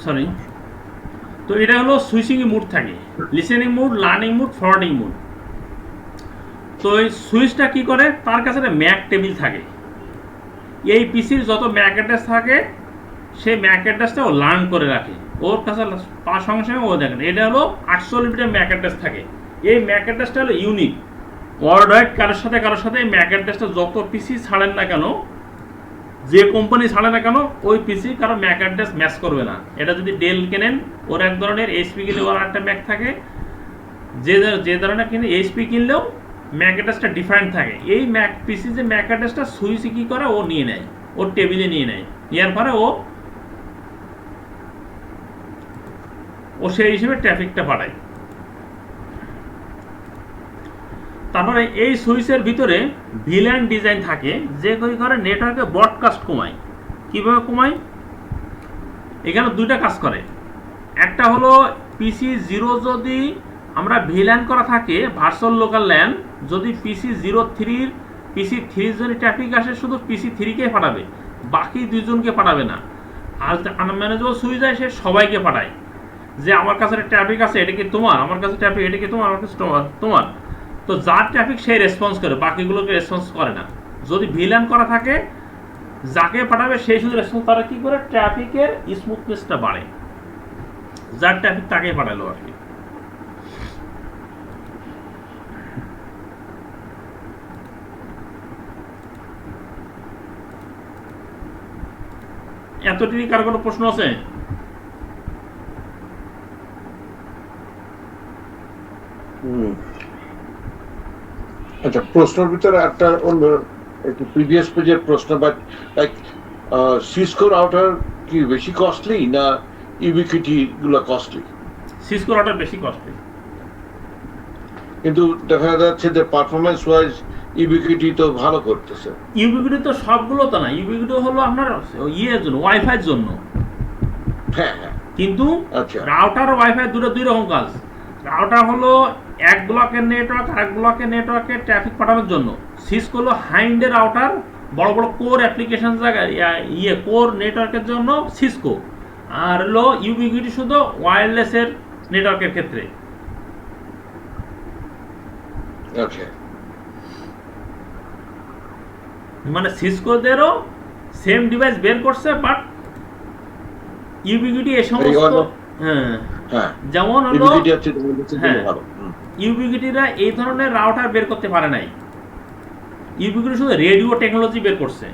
সরি, তো এটা হলো সুইচিং মোড থাকে, listening mode, learning mode, forwarding mode. তো এই সুইচটা কি করে, তার কাছে একটা ম্যাক টেবিল থাকে, এই পিসির যত ম্যাক অ্যাড্রেস থাকে সেই ম্যাক অ্যাড্রেসটা ও লার্ন করে রাখে, ওর কাছে তার সঙ্গে সঙ্গে ও দেখেন এটা হলো 48 বিটের ম্যাক অ্যাড্রেস থাকে। এই ম্যাক অ্যাড্রেসটা হলো ইউনিক, ওয়ার্ল্ড ওয়াইড কারোর সাথে এই ম্যাক অ্যাড্রেসটা যত পিসি ছাড়েন না কেন, যে কোম্পানি ছাড়ে না কেন, ওই পিসি কারো ম্যাক অ্যাড্রেস ম্যাচ করবে না। এটা যদি ডেল কেনেন ওর এক ধরনের, এইচপি কিনলে ওর একটা ম্যাক থাকে, যে ধরনের কিনে এইচপি কিনলেও ম্যাক অ্যাড্রেসটা ডিফারেন্ট থাকে। এই ম্যাক পিসি যে ম্যাক অ্যাড্রেসটা সুইচে কী করে, ও নিয়ে নেয়, ওর টেবিলে নিয়ে নেয়, নেওয়ার পরে ও সেই হিসেবে ট্রাফিকটা পাঠায়। তারপরে এই সুইচের ভিতরে ভিল্যান ডিজাইন থাকে, যে কী করে নেটওয়ার্কে ব্রডকাস্ট কমায়। কীভাবে কমায়? এখানে দুইটা কাজ করে। একটা হলো পিসি 0 যদি আমরা ভিল্যান করা থাকে, ভার্চুয়াল লোকাল ল্যান, যদি পিসি 03 পিসি 3 যদি ট্রাফিক আসে শুধু পিসি 3-কে পাঠাবে, বাকি দুইজনকে পাঠাবে না। আর আনম্যানেজেবল সুইচ হয় সে সবাইকে পাঠায়, যে আমার কাছে ট্রাফিক আছে, এটা কি তোমার, আমার কাছে ট্রাফিক, এটা কি তোমার, আমার কাছে তোমার। তো যার ট্রাফিক সেই রেসপন্স করে, বাকিগুলোকে রেসপন্স করে না। যদি ভিল্যান করা থাকে, যাকে পাঠাবে সেই শুধু রেসপন্স, তারা কি করে ট্রাফিকের স্মুথনেসটা বাড়ে, যার ট্রাফিক তাকেই পাঠালো আর কি। এতটুকু কার কোনো প্রশ্ন আছে? আচ্ছা, প্রশ্নের ভিতরে একটা অন্য একটু প্রিভিয়াস পেজের প্রশ্ন, বাট লাইক সিসকো রাউটার কি বেশি কস্টলি না ইউবিকিউটি গুলো কস্টলি? সিসকো রাউটার বেশি কস্টলি, কিন্তু দেখা যাচ্ছে যে পারফরমেন্স ওয়াইজ ইউবিকিউটি তো ভালো করতেছে। ইউবিকিউটি তো সবগুলো তো না, ইউবিকিউটি হলো আপনার ইয়ের জন্য, ওয়াইফাইয়ের জন্য। হ্যাঁ হ্যাঁ, কিন্তু আচ্ছা, রাউটার ওয়াইফাই দুই রকম কাজ। রাউটার হলো এক ব্লকের নেটওয়ার্ক আর এক ব্লকের নেটওয়ার্কে ট্রাফিক পাঠানোর জন্য। সিসকো হলো হাইন্ডের রাউটার, বড় বড় কোর অ্যাপ্লিকেশন জায়গায় কোর নেটওয়ার্কের জন্য সিসকো। আর হলো ইউবিকিউটি শুধু ওয়্যারলেসের নেটওয়ার্কের ক্ষেত্রে। ওকে, মানে সিসকোদেরও সেম ডিভাইস বের করছে, বাট ইউবিকিউটি এই সমস্ত, হ্যাঁ, যেমন হলো ইউবিকিউটিরা এই ধরনের রাউটার বের করতে পারে নাই, ইউবিকিউটি শুধু রেডিও টেকনোলজি বের করছে।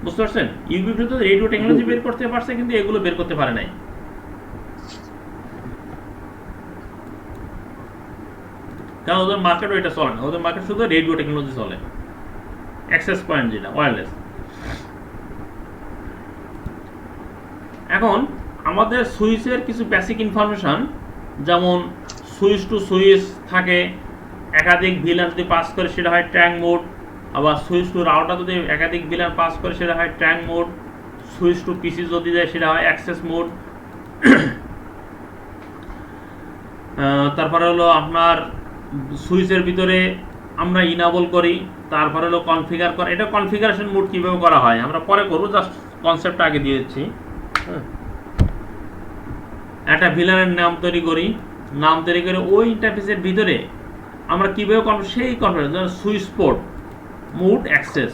বুঝতে পারছেন? ইউবিকিউ তো রেডিও টেকনোলজি বের করতে পারছে, কিন্তু এগুলো বের করতে পারে নাই। কারণ ওদের মার্কেটও এটা চলে না, ওদের মার্কেট শুধু রেডিও টেকনোলজি চলে, অ্যাক্সেস পয়েন্ট যেটা ওয়্যারলেস। এখন আমাদের সুইচের কিছু বেসিক ইনফরমেশন, যেমন সুইচ টু সুইচ থাকে, একাধিক ভিলান যদি পাস করে সেটা হয় ট্র্যাঙ্ক মোড, আবার সুইচ টু রাউটার যদি একাধিক ভিলান পাস করে সেটা হয় ট্র্যাঙ্ক মোড, সুইচ টু পিসি যদি যায় সেটা হয় অ্যাক্সেস মোড। তারপরে হলো আপনার সুইচের ভিতরে আমরা ইনাবল করি, তারপরে হলো কনফিগার করা। এটা কনফিগারেশন মোড কীভাবে করা হয় আমরা পরে করবো, জাস্ট কনসেপ্টটা আগে দিয়ে দিচ্ছি। একটা ভিলানের নাম তৈরি করি, নাম তৈরি করে ওই ইন্টারফেসের ভিতরে আমরা কীভাবে সেই কনফিগার, যেমন switch port mode access,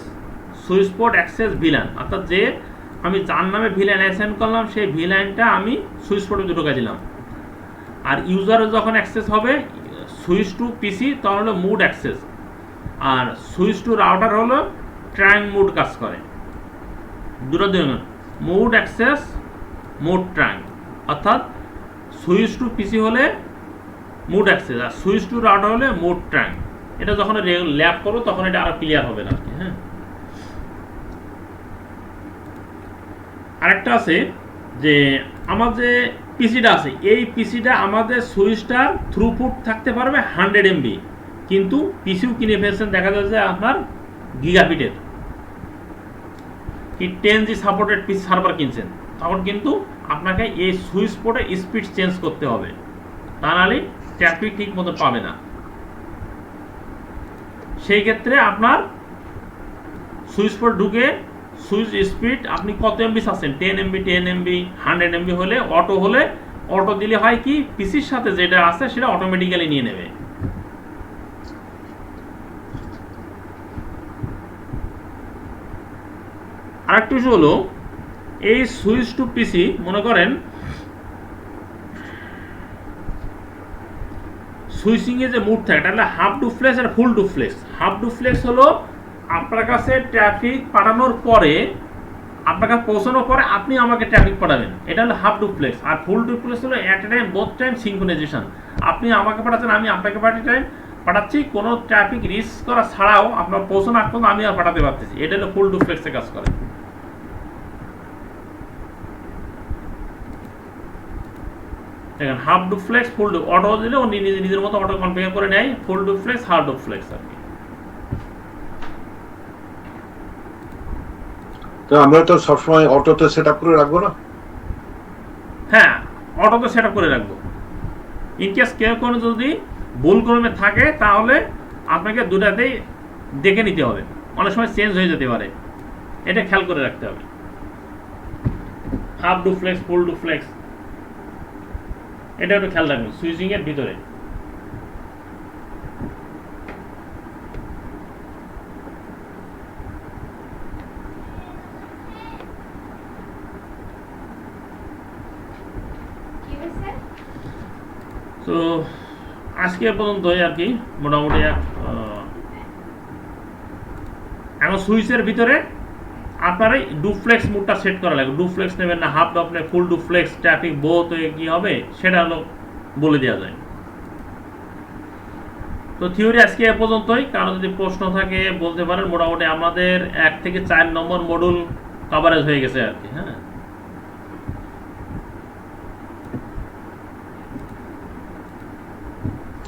switch port access villain, অর্থাৎ যে আমি যার নামে ভিলান অ্যাসাইন করলাম সেই ভিলানটা আমি সুইচ পোর্টে ঢুকে দিলাম। আর ইউজারের যখন অ্যাক্সেস হবে সুইচ টু পিসি তখন হলো mood access, R switch to router হলো ট্র্যাঙ্ক মুড কাজ করে। দুটো দিন মুড অ্যাক্সেস মুড ট্র্যাঙ্ক, অর্থাৎ সুইচ টু পিসি হলে mood access R switch to router হলে মুড ট্র্যাঙ্ক। এটা যখন ল্যাব করো তখন এটা আরো ক্লিয়ার হবে না। হ্যাঁ, আরেকটা আছে যে আমার যে পিসিটা আছে, এই পিসিটা আমাদের সুইচটার থ্রুপুট থাকতে পারবে 100 MB, কিন্তু পিসিও কিনে ফেলছেন দেখা যাচ্ছে যে আপনার গিগাবিটের কি 10G সাপোর্টেড পিসি সার্ভার কিনছেন, তখন কিন্তু আপনাকে এই সুইচ পোর্টে স্পিড চেঞ্জ করতে হবে, তা নাহলে ট্রাফিক ঠিক মতো পাবে না। সেই ক্ষেত্রে আপনার সুইচ পোর্ট ঢুকে সুইচ স্পিড আপনি কত এমবি চাচ্ছেন, 10 MB 10 MB 100 MB হলে অটো দিলে হয় কি পিসির সাথে যেটা আছে সেটা অটোমেটিক্যালি নিয়ে নেবে। আরেকটা বিষয় হলো এই সুইচ টু পিসি, মনে করেন সুইচিং এ যে মুড থাকে এটা হলো হাফ ডুপ্লেক্স আর ফুল ডুপ্লেক্স। হাফ ডুপ্লেক্স হলো আপনার কাছে ট্রাফিক পাঠানোর পরে, আপনার কাছে পৌঁছানোর পরে আপনি আমাকে ট্রাফিক পাঠাবেন, এটা হলো হাফ ডুপ্লেক্স। আর ফুল ডুপ্লেক্স হলো at a time both time synchronisation, আপনি আমাকে পাঠাচ্ছেন আমি আপনাকে পাঠাচ্ছি, কোনো ট্রাফিক রিস্ক করা ছাড়াও আপনার পৌঁছানো আগ পর্যন্ত আমি আর পাঠাতে পারতেছি, এটা হলো ফুল ডুপ্লেক্সে কাজ করে। দেখেন হাফ ডুপ্লেক্স ফুল অটো দিলে ও নিজের মতো অটো কনফিগার করে নেয়, ফুল ডুপ্লেক্স হাফ ডুপ্লেক্স আর কি। তো আমরা তো সবসময় অটোতে সেট আপ করে রাখবো না? হ্যাঁ, অটোতে সেট আপ করে রাখবো। ইনকেস কেউ কোনো যদি ভুল ক্রমে থাকে তাহলে আপনাকে দুটাতেই দেখে নিতে হবে, অনেক সময় চেঞ্জ হয়ে যেতে পারে, এটা খেয়াল করে রাখতে হবে। হাফ ডুপ্লেক্স ফুল ডুপ্লেক্স এটা একটু খেয়াল রাখবেন সুইচিং এর ভিতরে। তো আজকে পর্যন্তই আর কি, মোটামুটি এখন সুইচের ভিতরে আপনার এই ডুপ্লেক্স মোডটা সেট করা লাগবে। ডুপ্লেক্স নেবেন না half duplex full duplex traffic both কি হবে সেটা হলো বলে দেওয়া যায়। তো থিওরি আজকে এ পর্যন্তই, কারণ যদি প্রশ্ন থাকে বলতে পারেন। মোটামুটি আমাদের 1 থেকে 4 নম্বর মডুল কভারেজ হয়ে গেছে আর কি। হ্যাঁ,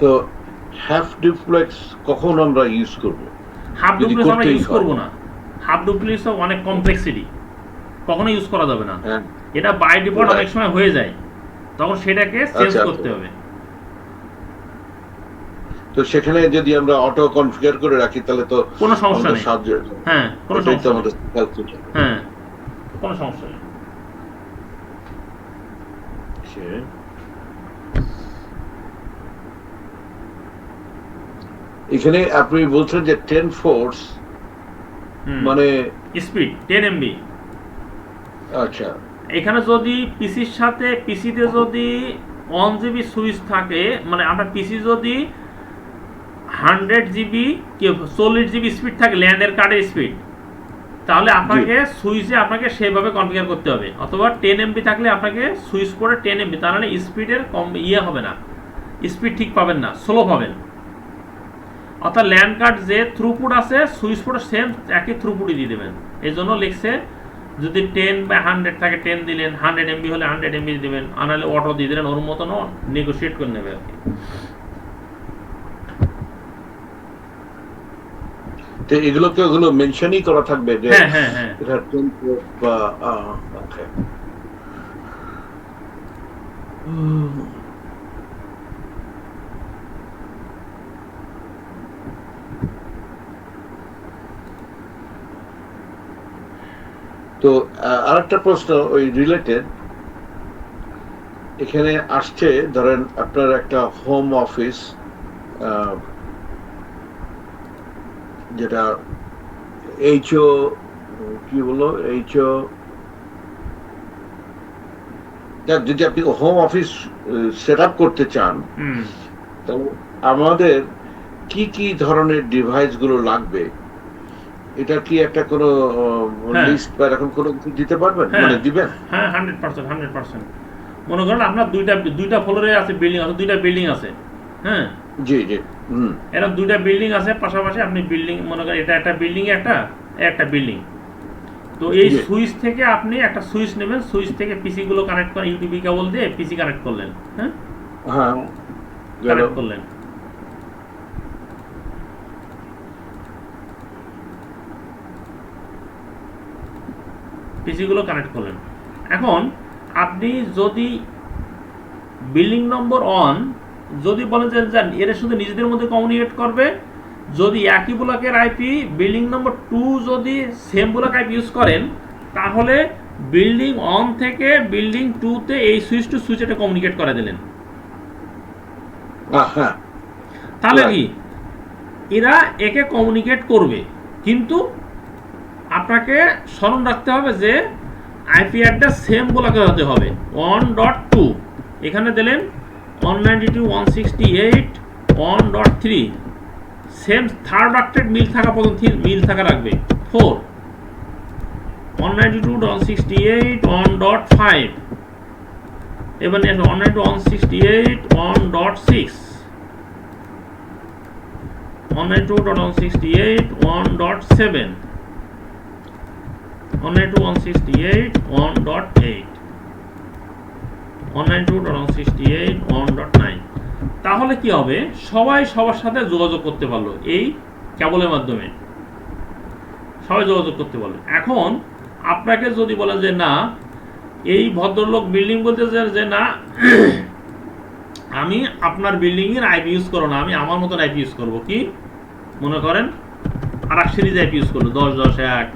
তো হাফ ডুপ্লেক্স কখন আমরা ইউজ করব? হাফ ডুপ্লেক্স আমরা ইউজ করব না, হাফ ডুপ্লেক্স অনেক কমপ্লেক্সিটি, কখনো ইউজ করা যাবে না। এটা বাই ডিফল্ট অনেক সময় হয়ে যায়, তখন সেটাকে চেঞ্জ করতে হবে। তো সেখানে যদি আমরা অটো কনফিগার করে রাখি তাহলে তো কোনো সমস্যা নেই। হ্যাঁ, কোনো সমস্যা নেই। হ্যাঁ, কোনো সমস্যা নেই। এখানে আপনি বলছেন যে 10 ফোর্স মানে স্পিড 10 MB। আচ্ছা, এখানে যদি পিসির সাথে পিসিতে যদি 1 GB সুইচ থাকে, মানে আপনার পিসি যদি 100 GB কি 40 GB স্পিড থাকে ল্যান্ডের কার্ডের স্পিড, তাহলে আপনাকে সুইচে আপনাকে সেভাবে কনফিগার করতে হবে, অথবা 10 MB থাকলে আপনাকে সুইচ করে 10 MB, তার মানে স্পিডের কম হবে না, স্পিড ঠিক পাবেন না, স্লো পাবেন। অর্থাৎ ল্যান্ড কার্ড যে থ্রুপুট আছে সুইচ পোর্টে সেম একই থ্রুপুটই দিয়ে দেবেন। এই জন্য লিখছে যদি 10 বা 100 থাকে 10 দিলেন, 100 MB হলে 100 MB দেবেন, আনালে অটো দিয়ে দিলেন, ওর মতনও নেগোশিয়েট করে নেবে আর কি। তো এগুলোকে ওগুলো মেনশনই করা থাকবে যে হ্যাঁ হ্যাঁ হ্যাঁ এটা 10 পোর্ট বা ওকে। তো আরেকটা প্রশ্ন ওই রিলেটেড, এখানে আসছে ধরেন আপনার একটা হোম অফিস যেটা এইচও কি বলো এইচও, যদি আপনি হোম অফিস সেট আপ করতে চান তাহলে আমাদের কি কি ধরনের ডিভাইস গুলো লাগবে, এটা কি একটা কোনো লিস্ট বা এরকম কোনো কিছু দিতে পারবেন, মানে দিবেন? হ্যাঁ 100%। মনে করেন আপনার দুইটা ফ্লোরে আছে বিল্ডিং আছে, দুইটা বিল্ডিং আছে, হ্যাঁ জি জি এরকম দুইটা বিল্ডিং আছে পাশাপাশি, আপনি বিল্ডিং মনে করেন এটা একটা বিল্ডিং একটা বিল্ডিং, তো এই সুইচ থেকে আপনি একটা সুইচ নেবেন, সুইচ থেকে পিসি গুলো কানেক্ট করেন, ইউটিপি কেবল দিয়ে পিসি কানেক্ট করলেন, হ্যাঁ কানেক্ট করলেন, পিসি গুলো কানেক্ট করলেন। এখন আপনি যদি বিল্ডিং নম্বর 1 যদি বলেন যে এরা শুধু নিজেদের মধ্যে কমিউনিকেট করবে, যদি একই ব্লকের আইপি বিল্ডিং নম্বর 2 যদি সেম ব্লক আইপি ইউজ করেন, তাহলে বিল্ডিং 1 থেকে বিল্ডিং 2 তে এই সুইচ টু সুইচ এটা কমিউনিকেট করে দিলেন। তাহলে কি এরা একে কমিউনিকেট করবে, কিন্তু আপনাকে স্মরণ রাখতে হবে যে আইপি অ্যাড্রেস সেম ব্লকে হতে হবে 1.2, এখানে দিলেন 192.168.1.3, সেম থার্ড অক্টেট মিল থাকা পর্যন্ত মিল থাকা রাখবে 4, 192.168.1.5, এবার 192.168.1.6, 192.168.1.7, 192.168.1.8, 192.168.1.9। তাহলে কি হবে, সবাই সবার সাথে যোগাযোগ করতে পারলো, এই কেবলের মাধ্যমে সবাই যোগাযোগ করতে পারলো। এখন আপনাকে যদি বলে যে না এই ভদ্রলোক বিল্ডিং বলতে যে না আমি আপনার বিল্ডিং এর আইপি ইউজ করো না, আমি আমার মতন আইপি ইউজ করবো, কি মনে করেন আর এক সিরিজ আইপি ইউজ করলো 10.10.1,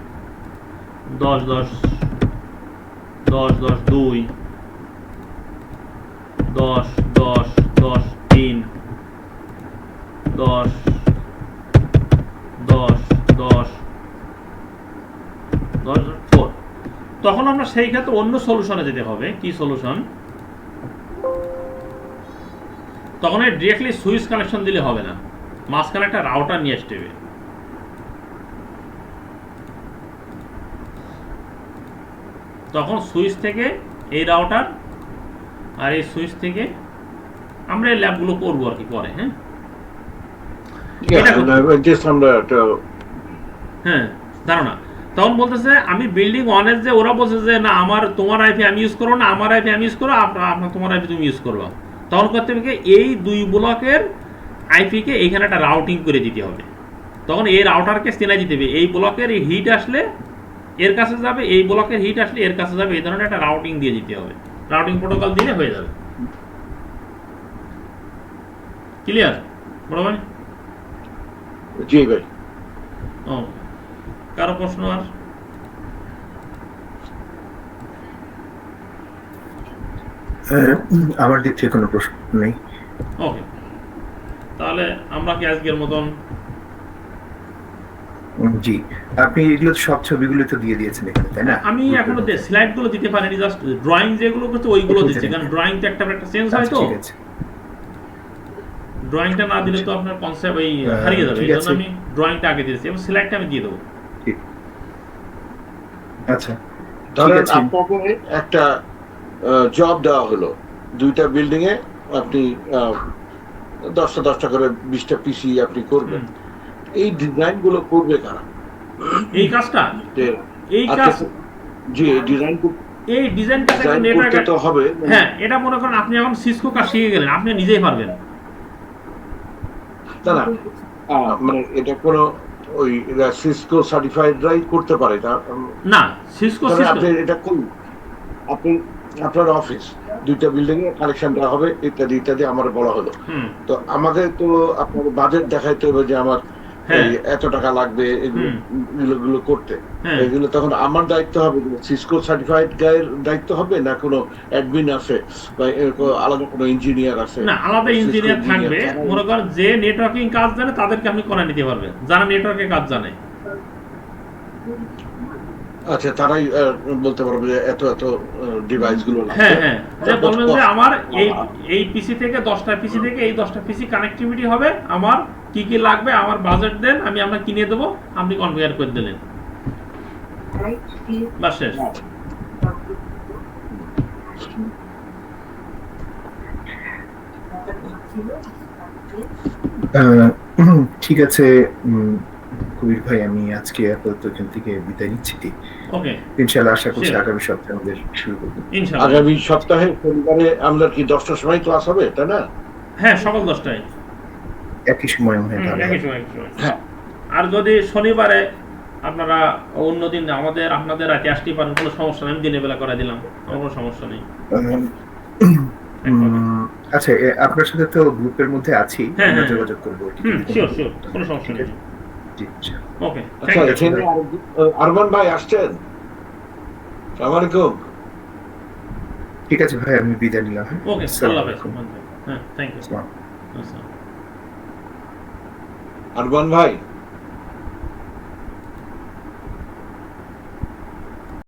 10.10.2, 10.10.10.3, 10.10.10.4, তখন আমরা সেই ক্ষেত্রে অন্য সলিউশনে যেতে হবে। কি সলিউশন? তখন ডিরেক্টলি সুইচ কানেকশন দিলে হবে না, মাঝখানে একটা রাউটার নিয়ে আসতে হবে। তখন সুইচ থেকে এই রাউটার আর এই সুইচ থেকে আমরা এই ল্যাবগুলো করবো আর কি পরে। হ্যাঁ ধারণা তখন বলতেছে আমি বিল্ডিং 1 এর যে ওরা বলছে যে না আমার তোমার আইপি আমি ইউজ করবো না, আমার আইপি আমি ইউজ করবো, আপনার তোমার আইপি তুমি ইউজ করবো। তখন করতে হবে এই দুই ব্লকের আইপিকে এইখানে একটা রাউটিং করে দিতে হবে। তখন এই রাউটারকে চেনা দিতে হবে, এই ব্লকের এই হিট আসলে এর কাছে যাবে, এই ব্লকের হিট আসলে এর কাছে যাবে, এই ধরনের একটা রাউটিং দিয়ে দিতে হবে। রাউটিং প্রোটোকল দিলে হয়ে যাবে। ক্লিয়ার বড় ভাই? জি ভাই। ও কারো প্রশ্ন? আর আমার দিক থেকে কোনো প্রশ্ন নেই। ওকে, তাহলে আমরা কি আজকের মতন? জি, আপনি এগুলো সব ছবিগুলো তো দিয়ে দিয়েছেন এখানে, তাই না? আমি এখনো স্লাইডগুলো দিতে পারিনি, জাস্ট ড্রয়িং যেগুলো করতে ওইগুলো দিচ্ছি, কারণ ড্রয়িং তো একটা চেঞ্জ হয়, তো ড্রয়িংটা না দিলে তো আপনার কনসেপ্ট হারিয়ে যাবে। এই জন্য আমি ড্রয়িংটা আগে দিয়েছি এবং স্লাইডটা আমি দিয়ে দেবো। আচ্ছা, ধরেন আছে। আপনাকে একটা জব দেওয়া হলো, 2টা বিল্ডিং এ আপনি 10টা করে 20টা পিসি আপনি করবেন। এই ডিজাইন গুলো করবে কারা? এই কাজটা, যে এই আচ্ছা, কাজ, যে ডিজাইন এই ডিজাইনটা ডিজাইন করতে নেটওয়ার্কে, তো হবে। হ্যাঁ এটা মনে করেন আপনি এখন সিসকো কাজ শিখে গেলেন, আপনি নিজেই পারবেন। না না, মানে এটা কোনো ওই সিসকো সার্টিফাইডরাই করতে পারে না। না সিসকো, ধরেন সিসকো আপনি এটা করুন, আপনি আপনার অফিস 2টা বিল্ডিং এ কালেকশন দেওয়া হবে ইত্যাদি ইত্যাদি আমার বলা হলো। হুম, তো আমাকে তো আপনার বাজেট দেখাইতে হবে যে আমার হ্যাঁ, এই এত টাকা লাগবে এগুলো এগুলো করতে। হ্যাঁ। এগুলো তখন আমার দায়িত্ব হবে, সিসকো সার্টিফাইড গায়ের দায়িত্ব হবে না কোনো অ্যাডমিন আছে বা এরকম আলাদা কোনো ইঞ্জিনিয়ার আছে? না আলাদা Cisco ইঞ্জিনিয়ার থাকবে, তারা- মনে করেন যে নেটওয়ার্কিং কাজ জানে তাদেরকে আপনি করে নিতে পারবেন, যারা নেটওয়ার্কের কাজ জানে। আচ্ছা, তারাই বলতে পারবে যে এত এত ডিভাইস গুলো লাগবে। হ্যাঁ হ্যাঁ, যে তারপর বলবেন যে আমার এই আ- এই পিসি থেকে 10টা পিসি থেকে এই 10টা পিসি কানেক্টিভিটি হবে, আমার কি কি লাগবে আমার বাজেট দেন, আমি আমরা কিনে দেবো, আপনি কনফিগার করে দিলেন, বাস শেষ। ঠিক আছে কবির ভাই, আমি আজকে আপাতত এখান থেকে বিদায় নিচ্ছি। ওকে, ইনশাআল্লাহ আশা করছি Sure. আগামী সপ্তাহে আমাদের শুরু করবো। ইনশাআল্লাহ। আগামী সপ্তাহে শনিবারে আমরা কি 10টার সময় ক্লাস হবে, তাই না? হ্যাঁ সকাল 10টায়, একই সময় মনে হয় ভালো একই হয়। সময়, একই সময়। হ্যাঁ। আর যদি শনিবারে আপনারা অন্য দিন আপনাদের রাতে আসতেই পারেন, কোনো সমস্যা নেই, আমি দিনের বেলা করে দিলাম, আমার কোনো সমস্যা নেই। আচ্ছা, আপনার সাথে তো গ্রুপের মধ্যে আছি, হ্যাঁ, আমরা হ্যাঁ। যোগাযোগ করবো। শিওর শিওর, কোনো সমস্যা নেই। জি, আচ্ছা। ওকে, আচ্ছা, এখানে আরমান ভাই আসছেন? আসসালামু আলাইকুম। ঠিক আছে ভাই, আমি বিদায় নিলাম। ওকে, আসসালামু আল্লাহ হাফেজ। আলাইকুম। হ্যাঁ, থ্যাংক ইউ। আসসালাম। আসসালাম। আরমান ভাই